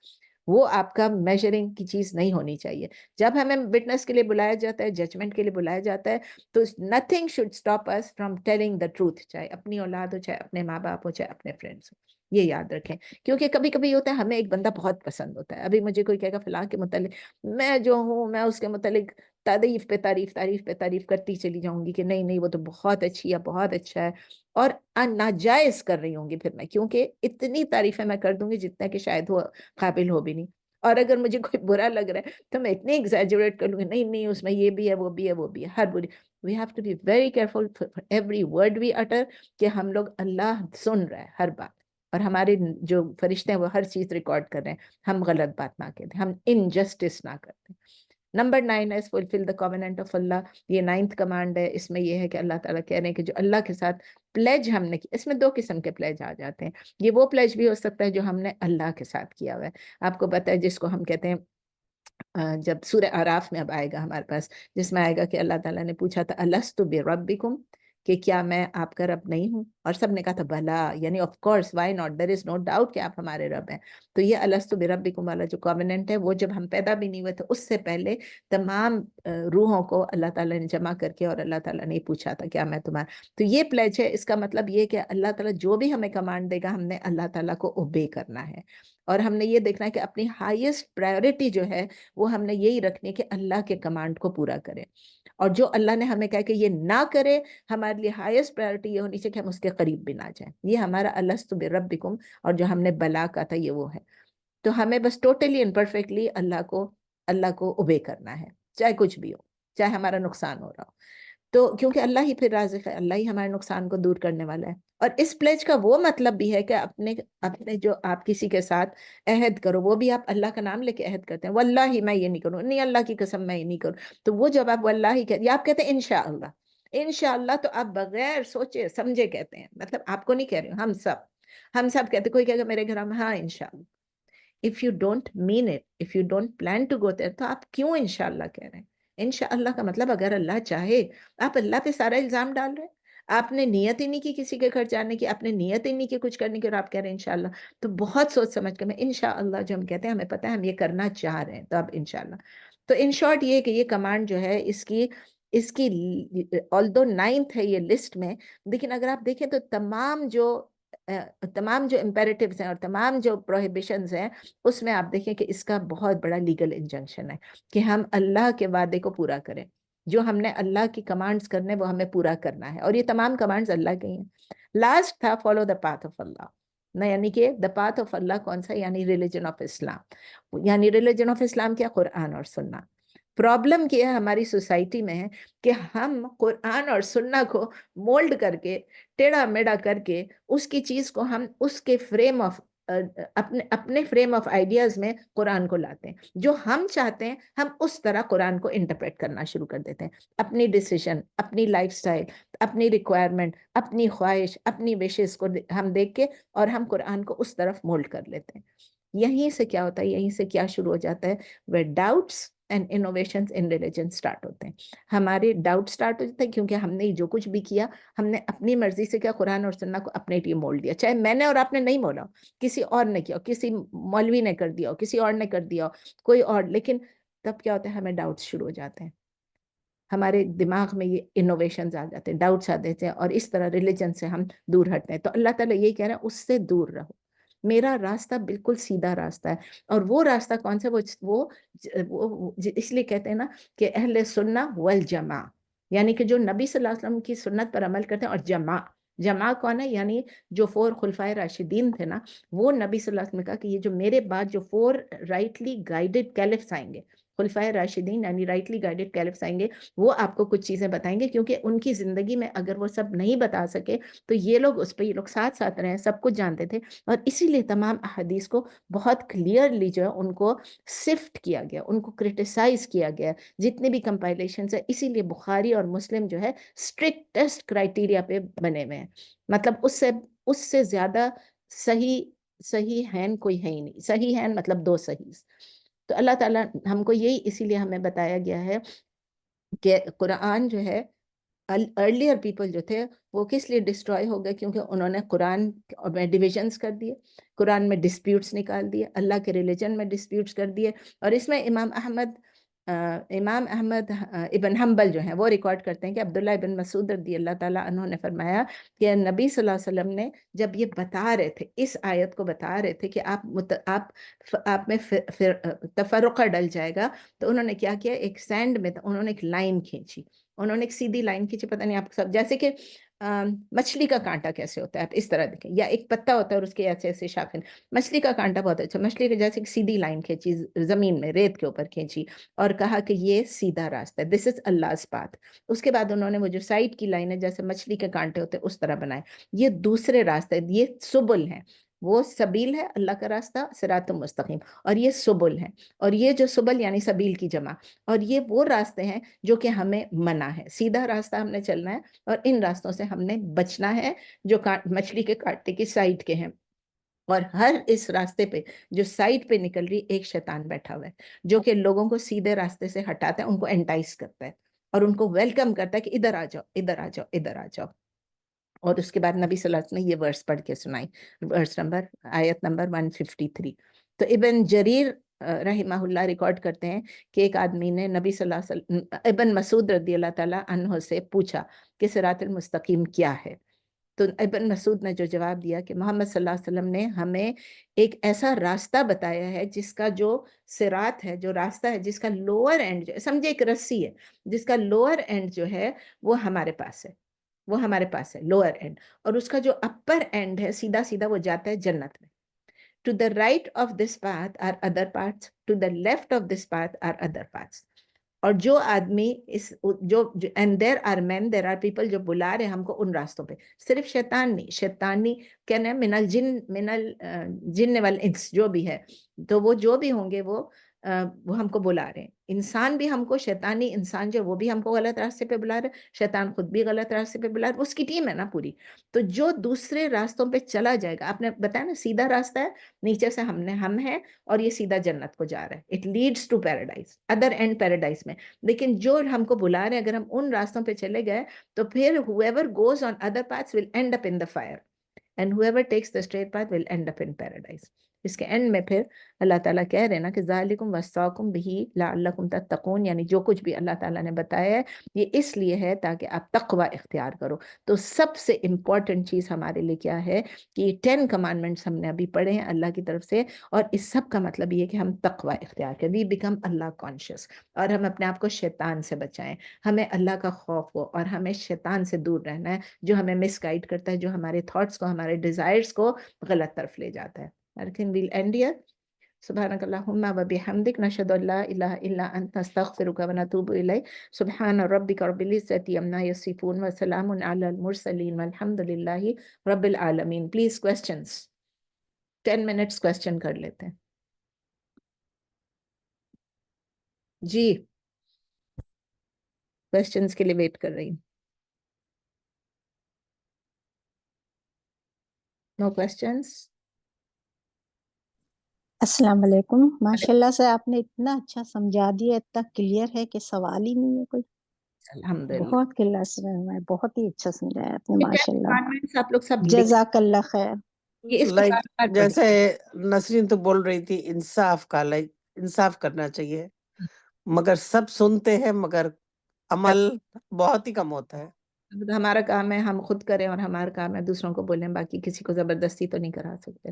وہ آپ کا میجرنگ کی چیز نہیں ہونی چاہیے. جب ہمیں وٹنس کے لیے بلایا جاتا ہے, ججمنٹ کے لیے بلایا جاتا ہے, تو nothing should stop us from telling the truth, چاہے اپنی اولاد ہو, چاہے اپنے ماں باپ ہو, چاہے اپنے فرینڈس ہو. یہ یاد رکھیں کیونکہ کبھی کبھی ہوتا ہے ہمیں ایک بندہ بہت پسند ہوتا ہے. ابھی مجھے کوئی کہے گا فلاں کے متعلق, میں جو ہوں میں اس کے متعلق تعریف پہ تعریف کرتی چلی جاؤں گی کہ نہیں وہ تو بہت اچھی ہے, بہت اچھا ہے, اور ناجائز کر رہی ہوں گی پھر میں, کیونکہ اتنی تعریفیں میں کر دوں گی جتنا کہ شاید وہ قابل ہو بھی نہیں. اور اگر مجھے کوئی برا لگ رہا ہے تو میں اتنی ایگزیجریٹ کر لوں گی, نہیں اس میں یہ بھی ہے, وہ بھی ہے, ہر بری. We have to be very careful for every word we utter کہ ہم لوگ اللہ سن رہا ہے ہر بات, اور ہمارے جو فرشتے ہیں وہ ہر چیز ریکارڈ کر رہے ہیں, ہم غلط بات نہ کہتے, ہم انجسٹس نہ کرتے. نمبر 9 ہے fulfill the covenant of Allah. یہ 9th کمانڈ ہے. اس میں یہ ہے کہ اللہ تعالیٰ کہہ رہے ہیں کہ جو اللہ کے ساتھ پلیج ہم نے کی, اس میں 2 قسم کے پلیج آ جاتے ہیں. یہ وہ پلیج بھی ہو سکتا ہے جو ہم نے اللہ کے ساتھ کیا ہوا ہے. آپ کو پتہ ہے جس کو ہم کہتے ہیں جب سورہ اعراف میں اب آئے گا ہمارے پاس, جس میں آئے گا کہ اللہ تعالیٰ نے پوچھا تھا الستُ بربکم, کہ کیا میں آپ کا رب نہیں ہوں, اور سب نے کہا تھا بھلا, یعنی of course why not, there is no doubt کہ آپ ہمارے رب ہیں. تو یہ الستُ بربکم والا جو کووننٹ ہے وہ جب ہم پیدا بھی نہیں ہوئے تھے اس سے پہلے تمام روحوں کو اللہ تعالیٰ نے جمع کر کے اور اللہ تعالیٰ نے پوچھا تھا کیا میں تمہارا. تو یہ پلیج ہے. اس کا مطلب یہ کہ اللہ تعالیٰ جو بھی ہمیں کمانڈ دے گا ہم نے اللہ تعالیٰ کو اوبے کرنا ہے, اور ہم نے یہ دیکھنا ہے کہ اپنی ہائیسٹ پرائیورٹی جو ہے وہ ہم نے یہی رکھنی ہے کہ اللہ کے کمانڈ کو پورا کریں, اور جو اللہ نے ہمیں کہا کہ یہ نہ کرے ہمارے لیے ہائیسٹ پرائیورٹی یہ ہونی چاہیے کہ ہم اس کے قریب بھی نہ جائیں. یہ ہمارا الستُ بربکم, اور جو ہم نے بلا کا تھا یہ وہ ہے. تو ہمیں بس ٹوٹلی اینڈ پرفیکٹلی اللہ کو اوبے کرنا ہے, چاہے کچھ بھی ہو, چاہے ہمارا نقصان ہو رہا ہو. تو کیونکہ اللہ ہی پھر رازق ہے, اللہ ہی ہمارے نقصان کو دور کرنے والا ہے. اور اس پلیج کا وہ مطلب بھی ہے کہ اپنے جو آپ کسی کے ساتھ عہد کرو وہ بھی آپ اللہ کا نام لے کے عہد کرتے ہیں. واللہ میں یہ نہیں کروں, نہیں اللہ کی قسم میں یہ نہیں کروں. تو وہ جب آپ واللہ کہتے ہیں, آپ کہتے ہیں انشاءاللہ, تو آپ بغیر سوچے سمجھے کہتے ہیں, مطلب آپ کو نہیں کہہ رہے ہوں, ہم سب ہم سب کہتے کوئی کہے گا میرے گھر میں ہاں انشاءاللہ. If you don't mean it, if you don't plan to go there, تو آپ کیوں انشاءاللہ کہہ رہے ہیں؟ انشاءاللہ کا مطلب اگر اللہ چاہے، آپ اللہ پہ سارا الزام ڈال رہے ہیں. آپ نے نیت ہی نہیں کی کسی کے گھر جانے کی، آپ نے نیت ہی نہیں کی کچھ کرنے کی، اور آپ کہہ رہے ہیں انشاءاللہ. تو بہت سوچ سمجھ کے میں انشاءاللہ جو ہم کہتے ہیں ہمیں پتہ ہے ہم یہ کرنا چاہ رہے ہیں، تو اب انشاءاللہ. تو ان شارٹ یہ کہ یہ کمانڈ جو ہے اس کی although 9th ہے یہ لسٹ میں، لیکن اگر آپ دیکھیں تو تمام جو امپیریٹیوز ہیں اور تمام جو پروہیبیشنز ہیں، اس میں آپ دیکھیں کہ اس کا بہت بڑا لیگل انجنکشن ہے کہ ہم اللہ کے وعدے کو پورا کریں. جو ہم نے اللہ کی کمانڈز کرنے وہ ہمیں پورا کرنا ہے، اور یہ تمام کمانڈز اللہ کی ہیں. لاسٹ تھا فالو دا پاتھ آف اللہ، نہ یعنی کہ دا پاتھ آف اللہ کون سا؟ یعنی ریلیجن آف اسلام. یعنی ریلیجن آف اسلام کیا؟ قرآن اور سننا. پرابلم کیا ہے ہماری سوسائٹی میں ہے کہ ہم قرآن اور سننا کو مولڈ کر کے، ٹیڑھا میڑھا کر کے، اس کی چیز کو ہم اس کے فریم آف اپنے فریم آف آئیڈیاز میں قرآن کو لاتے ہیں. جو ہم چاہتے ہیں ہم اس طرح قرآن کو انٹرپریٹ کرنا شروع کر دیتے ہیں. اپنی ڈیسیژن، اپنی لائف سٹائل، اپنی ریکوائرمنٹ، اپنی خواہش، اپنی وشز کو ہم دیکھ کے اور ہم قرآن کو اس طرف مولڈ کر لیتے ہیں. یہیں سے کیا ہوتا ہے؟ یہیں سے کیا شروع ہو جاتا ہے؟ where doubts and innovations in religion start ہوتے ہیں. ہمارے ڈاؤٹ سٹارٹ ہو جاتے ہیں کیونکہ ہم نے جو کچھ بھی کیا ہم نے اپنی مرضی سے کیا، قرآن اور سنہ کو اپنے لیے مول دیا. چاہے میں نے اور آپ نے نہیں مولا، کسی اور نے کیا، کسی مولوی نے کر دیا، کسی اور نے کر دیا، کوئی اور. لیکن تب کیا ہوتا ہے؟ ہمیں ڈاؤٹس شروع ہو جاتے ہیں، ہمارے دماغ میں یہ انوویشنز آ جاتے ہیں، ڈاؤٹس آ جاتے ہیں، اور اس طرح ریلیجن سے ہم دور ہٹتے ہیں. تو اللہ تعالیٰ یہی کہہ رہے ہیں اس سے دور رہو. میرا راستہ بالکل سیدھا راستہ ہے. اور وہ راستہ کون سا؟ وہ اس لیے کہتے ہیں نا کہ اہل سنہ والجماع، یعنی کہ جو نبی صلی اللہ علیہ وسلم کی سنت پر عمل کرتے ہیں. اور جماع کون ہے؟ یعنی جو 4 خلفائے راشدین تھے نا، وہ نبی صلی اللہ علیہ وسلم نے کہا کہ یہ جو میرے بعد جو 4 رائٹلی گائیڈڈ کیلفس آئیں گے، خلفائے راشدین یعنی رائٹلی گائیڈڈ کیلفس آئیں گے، وہ آپ کو کچھ چیزیں بتائیں گے. کیونکہ ان کی زندگی میں اگر وہ سب نہیں بتا سکے تو یہ لوگ اس پہ، یہ لوگ ساتھ ساتھ رہے، سب کچھ جانتے تھے. اور اسی لیے تمام احادیث کو بہت کلیئرلی جو ہے ان کو سفٹ کیا گیا، ان کو کرٹیسائز کیا گیا، جتنے بھی کمپائلیشنز ہیں. اسی لیے بخاری اور مسلم جو ہے اسٹرکٹسٹ کرائٹیریا پہ بنے ہوئے ہیں. مطلب اس سے زیادہ صحیح ہے کوئی ہے ہی نہیں. صحیح ہے مطلب 2 صحیح. تو اللہ تعالیٰ ہم کو یہی اسی لیے ہمیں بتایا گیا ہے کہ قرآن جو ہے، ارلیئر پیپل جو تھے وہ کس لیے ڈسٹروائے ہو گئے؟ کیونکہ انہوں نے قرآن میں ڈویژنز کر دیے، قرآن میں ڈسپیوٹس نکال دیے، اللہ کے ریلیجن میں ڈسپیوٹس کر دیے. اور اس میں امام احمد ابن حنبل جو ہیں وہ ریکارڈ کرتے ہیں کہ عبداللہ ابن مسعود رضی اللہ تعالیٰ عنہ نے فرمایا کہ نبی صلی اللہ علیہ وسلم نے جب یہ بتا رہے تھے، اس آیت کو بتا رہے تھے کہ آپ میں تفرقہ ڈل جائے گا، تو انہوں نے کیا کیا؟ ایک سینڈ میں انہوں نے ایک لائن کھینچی، انہوں نے ایک سیدھی لائن کھینچی. پتہ نہیں آپ سب، جیسے کہ مچھلی کا کانٹا کیسے ہوتا ہے، آپ اس طرح دیکھیں، یا ایک پتا ہوتا ہے اور اس کے ایسے شاخیں. مچھلی کا کانٹا بہت اچھا، مچھلی کے جیسے ایک سیدھی لائن کھینچی زمین میں، ریت کے اوپر کھینچی، اور کہا کہ یہ سیدھا راستہ ہے، دس از اللہ's path. اس کے بعد انہوں نے وہ جو سائڈ کی لائن ہے جیسے مچھلی کے کانٹے ہوتے ہیں اس طرح بنائے، یہ دوسرے راستے، یہ سبل ہیں. وہ سبیل ہے اللہ کا راستہ، صراط مستقیم، اور یہ سبل ہیں. اور یہ جو سبل یعنی سبیل کی جمع، اور یہ وہ راستے ہیں جو کہ ہمیں منع ہے. سیدھا راستہ ہم نے چلنا ہے، اور ان راستوں سے ہم نے بچنا ہے جو مچھلی کے کانٹے کی سائڈ کے ہیں. اور ہر اس راستے پہ جو سائڈ پہ نکل رہی ایک شیطان بیٹھا ہوا ہے جو کہ لوگوں کو سیدھے راستے سے ہٹاتا ہے، ان کو انٹائز کرتا ہے اور ان کو ویلکم کرتا ہے کہ ادھر آ جاؤ، ادھر آ جاؤ، ادھر آ جاؤ. اور اس کے بعد نبی صلی اللہ علیہ وسلم نے یہ ورس پڑھ کے سنائی، آیت نمبر 153. تو ابن جریر رحمہ اللہ ریکارڈ کرتے ہیں کہ ایک آدمی نے نبی صلی اللہ علیہ وسلم، ابن مسعود رضی اللہ تعالیٰ عنہ سے پوچھا کہ صراط المستقیم کیا ہے. تو ابن مسعود نے جو جواب دیا کہ محمد صلی اللہ علیہ وسلم نے ہمیں ایک ایسا راستہ بتایا ہے جس کا جو صراط ہے، جو راستہ ہے جس کا لوور اینڈ، سمجھے ایک رسی ہے جس کا لوور اینڈ جو ہے وہ ہمارے پاس ہے، وہ ہمارے پاس ہے لوور اینڈ، اور اس کا جو اپر اینڈ ہے سیدھا سیدھا وہ جاتا ہے جنت میں. To the right of this path are other paths, to the left of this path are other paths. اور جو آدمی and there are men, there are people جو بلا رہے ہم کو ان راستوں پہ. صرف شیطان نہیں، شیطانی کہنا ہے من الجن والانس جو بھی ہے، تو وہ جو بھی ہوں گے وہ وہ ہم کو بلا رہے ہیں. انسان بھی ہم کو شیطانی انسان جو وہ بھی ہم کو غلط راستے پہ بلا رہے ہیں, شیطان خود بھی غلط راستے پہ بلا رہے, اس کی ٹیم ہے نا پوری. تو جو دوسرے راستوں پہ چلا جائے گا, آپ نے بتایا نا سیدھا راستہ ہے, نیچے سے ہم ہیں اور یہ سیدھا جنت کو جا رہا ہے. It leads to paradise, other and paradise میں. لیکن جو ہم کو بلا رہے ہیں, اگر ہم ان راستوں پہ چلے گئے تو پھر whoever goes on other paths will end up in the fire and whoever takes the straight path will end up in paradise. اس کے اینڈ میں پھر اللہ تعالیٰ کہہ رہے ہیں نا کہ ذالکم وصاکم بہ لعلکم تتقون, یعنی جو کچھ بھی اللہ تعالیٰ نے بتایا ہے یہ اس لیے ہے تاکہ آپ تقوی اختیار کرو. تو سب سے امپورٹنٹ چیز ہمارے لیے کیا ہے کہ یہ 10 کمانڈمنٹس ہم نے ابھی پڑھے ہیں اللہ کی طرف سے, اور اس سب کا مطلب یہ ہے کہ ہم تقوی اختیار کریں, وی بیکم اللہ کانشیس, اور ہم اپنے آپ کو شیطان سے بچائیں. ہمیں اللہ کا خوف ہو اور ہمیں شیطان سے دور رہنا ہے جو ہمیں مس گائیڈ کرتا ہے, جو ہمارے تھاٹس کو, ہمارے ڈیزائرز کو غلط طرف لے جاتا ہے. لیکن we'll end here. سبحانک اللہم و بحمدک, نشہد ان لا الہ الا انت, نستغفرک و نتوب الیک. سبحان ربک رب العزۃ عما یصفون و سلام علی المرسلین والحمد للہ رب العالمین. پلیز questions, 10 minutes question کر لیتے ہیں. جی questions کے لیے ویٹ کر رہی ہوں. No questions? السلام علیکم. ماشاء اللہ سے آپ نے اتنا اچھا سمجھا دیا, اتنا کلیئر ہے کہ سوال ہی نہیں ہے کوئی. الحمدللہ. بہت کلیئر ہے, بہت ہی اچھا سمجھایا آپ نے, ماشاء اللہ. Commandments آپ لوگ سب لکھ, جزاک اللہ خیر. یہ اس کو لائک بار بار جیسے پڑھیں. نسرین تو بول رہی تھی انصاف کا, لائک انصاف کرنا چاہیے, مگر سب سنتے ہیں مگر عمل بہت ہی کم ہوتا ہے. ہمارا کام ہے ہم خود کریں, اور ہمارا کام ہے دوسروں کو بولیں, باقی کسی کو زبردستی تو نہیں کرا سکتے.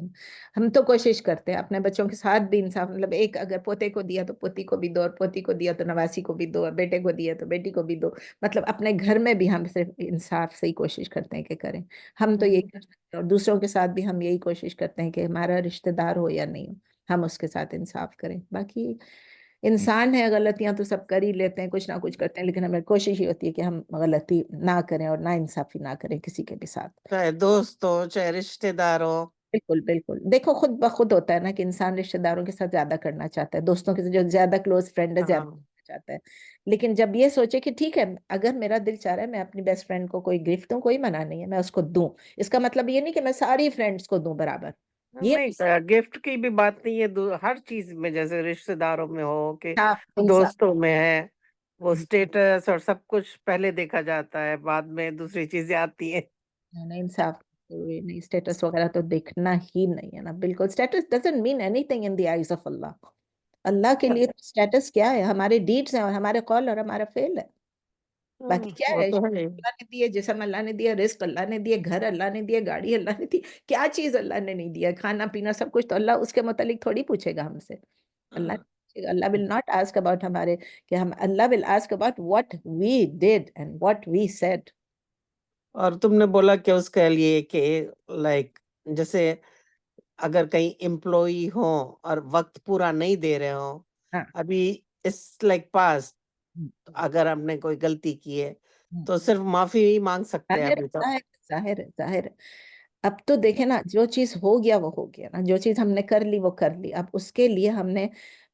ہم تو کوشش کرتے ہیں اپنے بچوں کے ساتھ بھی انصاف, مطلب ایک اگر پوتے کو دیا تو پوتی کو بھی دو, اور پوتی کو دیا تو نواسی کو بھی دو, اور بیٹے کو دیا تو بیٹی کو بھی دو. مطلب اپنے گھر میں بھی ہم صرف انصاف سے ہی کوشش کرتے ہیں کہ کریں. ہم تو یہی کر سکتے ہیں, اور دوسروں کے ساتھ بھی ہم یہی کوشش کرتے ہیں کہ ہمارا رشتہ دار ہو یا نہیں ہو, ہم اس کے ساتھ انصاف کریں. باقی انسان ہے, غلطیاں تو سب کر ہی لیتے ہیں, کچھ نہ کچھ کرتے ہیں, لیکن ہمیں کوشش ہی ہوتی ہے کہ ہم غلطی نہ کریں اور نا انصافی نہ کریں کسی کے بھی ساتھ. چاہے دوست ہو چاہے رشتے دار ہو. بالکل بالکل. دیکھو خود بخود ہوتا ہے نا کہ انسان رشتہ داروں کے ساتھ زیادہ کرنا چاہتا ہے, دوستوں کے ساتھ جو زیادہ کلوز فرینڈ ہے زیادہ کرنا چاہتا ہے. لیکن جب یہ سوچے کہ ٹھیک ہے اگر میرا دل چاہ رہا ہے میں اپنی بیسٹ فرینڈ کو کوئی گفٹ دوں, کوئی منع نہیں ہے, میں اس کو دوں. اس کا مطلب یہ نہیں کہ میں ساری فرینڈس کو دوں برابر. یہ نہیں سر, گفٹ کی بھی بات نہیں ہے, ہر چیز میں, جیسے رشتے داروں میں ہو کہ انصاف. دوستوں میں ہے, وہ اسٹیٹس اور سب کچھ پہلے دیکھا جاتا ہے, بعد میں دوسری چیزیں آتی ہیں. نہیں انصاف نہیں, اسٹیٹس وغیرہ تو دیکھنا ہی نہیں ہے نا, بالکل. Status doesn't mean any thing in the eyes of Allah. اللہ کے لیے اسٹیٹس کیا ہے, ہمارے ڈیڈز ہیں اور ہمارے قول اور ہمارا فعل ہے. باقی کیا وہ ہے, تو ہے. اللہ نے دیے جسم, اللہ نے دیا رزق, اللہ نے دیے گھر, اللہ نے دیے گاڑی, اللہ نے دی, کیا چیز اللہ نے نہیں دیا, کھانا پینا سب کچھ تو اللہ اس کے متعلق تھوڑی پوچھے گا ہم سے. اللہ will not ask about ہمارے کہ ہم, اللہ will ask about what we did and what we said. اور تم نے بولا کہ اس کے لیے کہ لائک جیسے اگر کہیں امپلائی ہوں اور وقت پورا نہیں دے رہے ہوں, ہاں. ابھی اس لائک پاس اگر ہم نے کوئی غلطی کی ہے تو صرف معافی ہی مانگ سکتے ہیں ابھی تو. ظاہر ہے. اب تو دیکھیں نا, جو چیز ہو گیا وہ ہو گیا نا, جو چیز ہم نے کر لی وہ کر لی. اب اس کے لیے ہم نے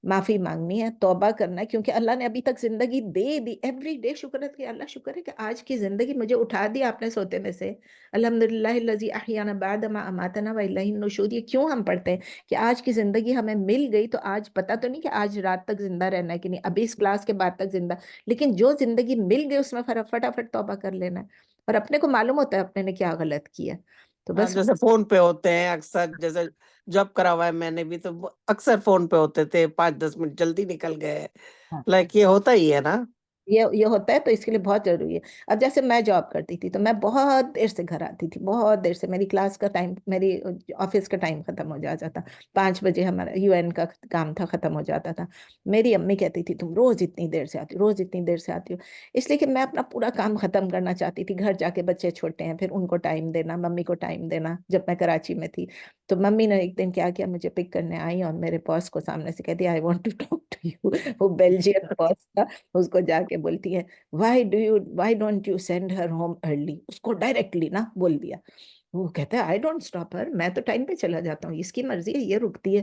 معافی مانگنی ہے, توبہ کرنا ہے, کیونکہ اللہ نے ابھی تک زندگی دے دی. ایوری ڈے شکر ہے کہ اللہ شکر ہے کہ آج کی زندگی مجھے اٹھا دیا آپ نے سوتے میں سے. الحمدللہ الذی احیانا بعد ما اماتنا والیہ النشور. یہ کیوں ہم پڑھتے ہیں کہ آج کی زندگی ہمیں مل گئی, تو آج پتہ تو نہیں کہ آج رات تک زندہ رہنا ہے کہ نہیں, ابھی اس کلاس کے بعد تک زندہ, لیکن جو زندگی مل گئی اس میں فٹافٹ توبہ کر لینا ہے. اور اپنے کو معلوم ہوتا ہے اپنے نے کیا غلط کیا. تو بس جیسے فون پہ ہوتے ہیں اکثر, جیسے جاب کرا ہوا ہے میں نے بھی, تو اکثر فون پہ ہوتے تھے, 5-10 منٹ جلدی نکل گئے, لائک یہ ہوتا ہی ہے نا. یہ ہوتا ہے, تو اس کے لیے بہت ضروری ہے. اب جیسے میں جاب کرتی تھی تو میں بہت دیر سے گھر آتی تھی, بہت دیر سے. میری کلاس کا ٹائم, میری آفس کا ٹائم ختم ہو جاتا تھا, 5 بجے ہمارا UN کا کام تھا, ختم ہو جاتا تھا. میری امی کہتی تھی تم روز اتنی دیر سے آتی ہو, روز اتنی دیر سے آتی ہو. اس لیے کہ میں اپنا پورا کام ختم کرنا چاہتی تھی. گھر جا کے بچے چھوٹے ہیں, پھر ان کو ٹائم دینا, ممی کو ٹائم دینا. جب میں کراچی میں تھی تو ممی نے ایک دن کیا کیا, مجھے پک کرنے آئی اور میرے باس کو سامنے سے کہتی I want to talk to you. وہ بیلجین باس تھا, اس کو جا کے بولتی ہے why don't you send her home early. اس کو ڈائریکٹلی نا بول دیا. وہ کہتا ہے I don't stop her, میں تو ٹائم پہ چلا جاتا ہوں, اس کی مرضی ہے, یہ رکتی ہے.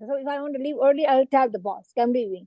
So if I want to leave early, I'll tell the boss. I'm leaving.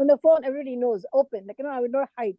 on the phone. Everybody knows. Open. Like, I will not hide.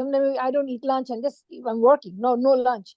sometimes I don't eat lunch and just I'm working. No lunch.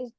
is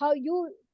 How you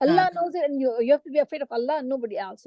Allah knows it, and you have to be afraid of Allah and nobody else.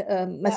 Yeah.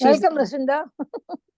Welcome, Rashinda.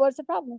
what's the problem?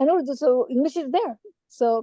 and Urdu, so English is there. So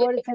what it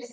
says.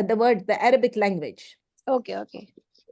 at the word, the Arabic language, okay.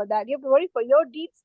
for that. You have to worry for your deeds.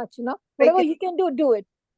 much. Whatever you can do it.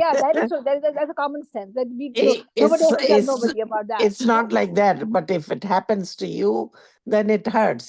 Yeah, that is so. That's a common sense. That we It's nobody has to tell it's nobody about that. it's not like that. But if it happens to you, then it hurts.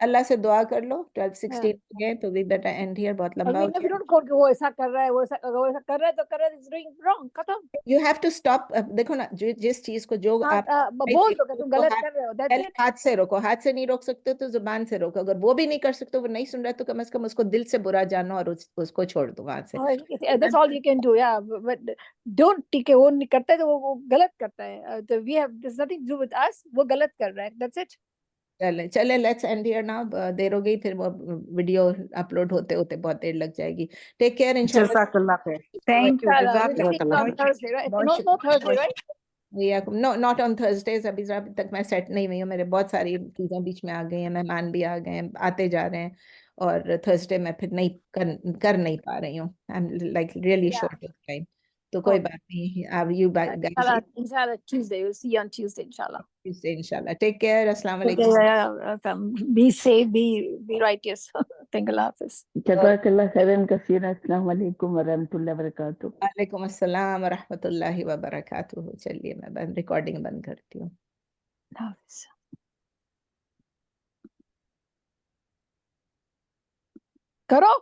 اللہ سے دعا کر لو 12-16 Yeah. ہو گئے تو we better end here, بہت لمبا ہو Even if you گیا. don't call کہ وہ ایسا کر رہا ہے وہ ایسا اگر وہ ایسا کر رہا ہے تو کر رہا ہے it's doing wrong ختم. You have to stop. دیکھو نا جس چیز کو جو آپ بول دو کہ تم غلط کر رہے ہو that's پہلے it. ہاتھ سے روکو, ہاتھ سے نہیں روک سکتے تو زبان سے روکو. اگر وہ بھی نہیں کر سکتے, وہ نہیں سن رہا, تو کم از کم اس کو دل سے برا جانو اور اس کو چھوڑ دو وہاں سے. That's all you can do. Yeah, but don't ٹھیک ہے وہ نہیں کرتا ہے تو وہ غلط کرتا ہے. So we have there's nothing to do with us. وہ غلط کر رہا ہے. That's it. چلے لیٹس اینڈ ہیئر ناؤ. دیر ہو گئی, پھر وہ ویڈیو اپلوڈ ہوتے ہوتے بہت دیر لگ جائے گی. Take care. انشاءاللہ جزاک اللہ خیر. Thank you. We'll Jazakallah. speak on Thursday, right? بہت No, شکریہ. Thursday, right? No not on Thursdays. ابھی تک میں سیٹ نہیں ہوئی ہوں. میرے بہت ساری چیزیں بیچ میں آ گئی ہیں, مہمان بھی آ گئے ہیں, آتے جا رہے ہیں, اور تھرسڈے میں پھر نہیں کر نہیں پا رہی ہوں. I am like really short of time. تو کوئی بات نہیں. اب you Inshallah, Tuesday. We'll see you on Tuesday, inshallah. انشاءاللہ. Take care. السلام Okay, علیکم. be safe, be righteous. Thank Allah Hafiz. جزاک اللہ خیرن کثیرا. السلام علیکم ورحمۃ اللہ وبرکاتہ. وعلیکم السلام ورحمۃ اللہ وبرکاتہ. چلیے میں ریکارڈنگ بند کرتی ہوں. Hafiz. کرو.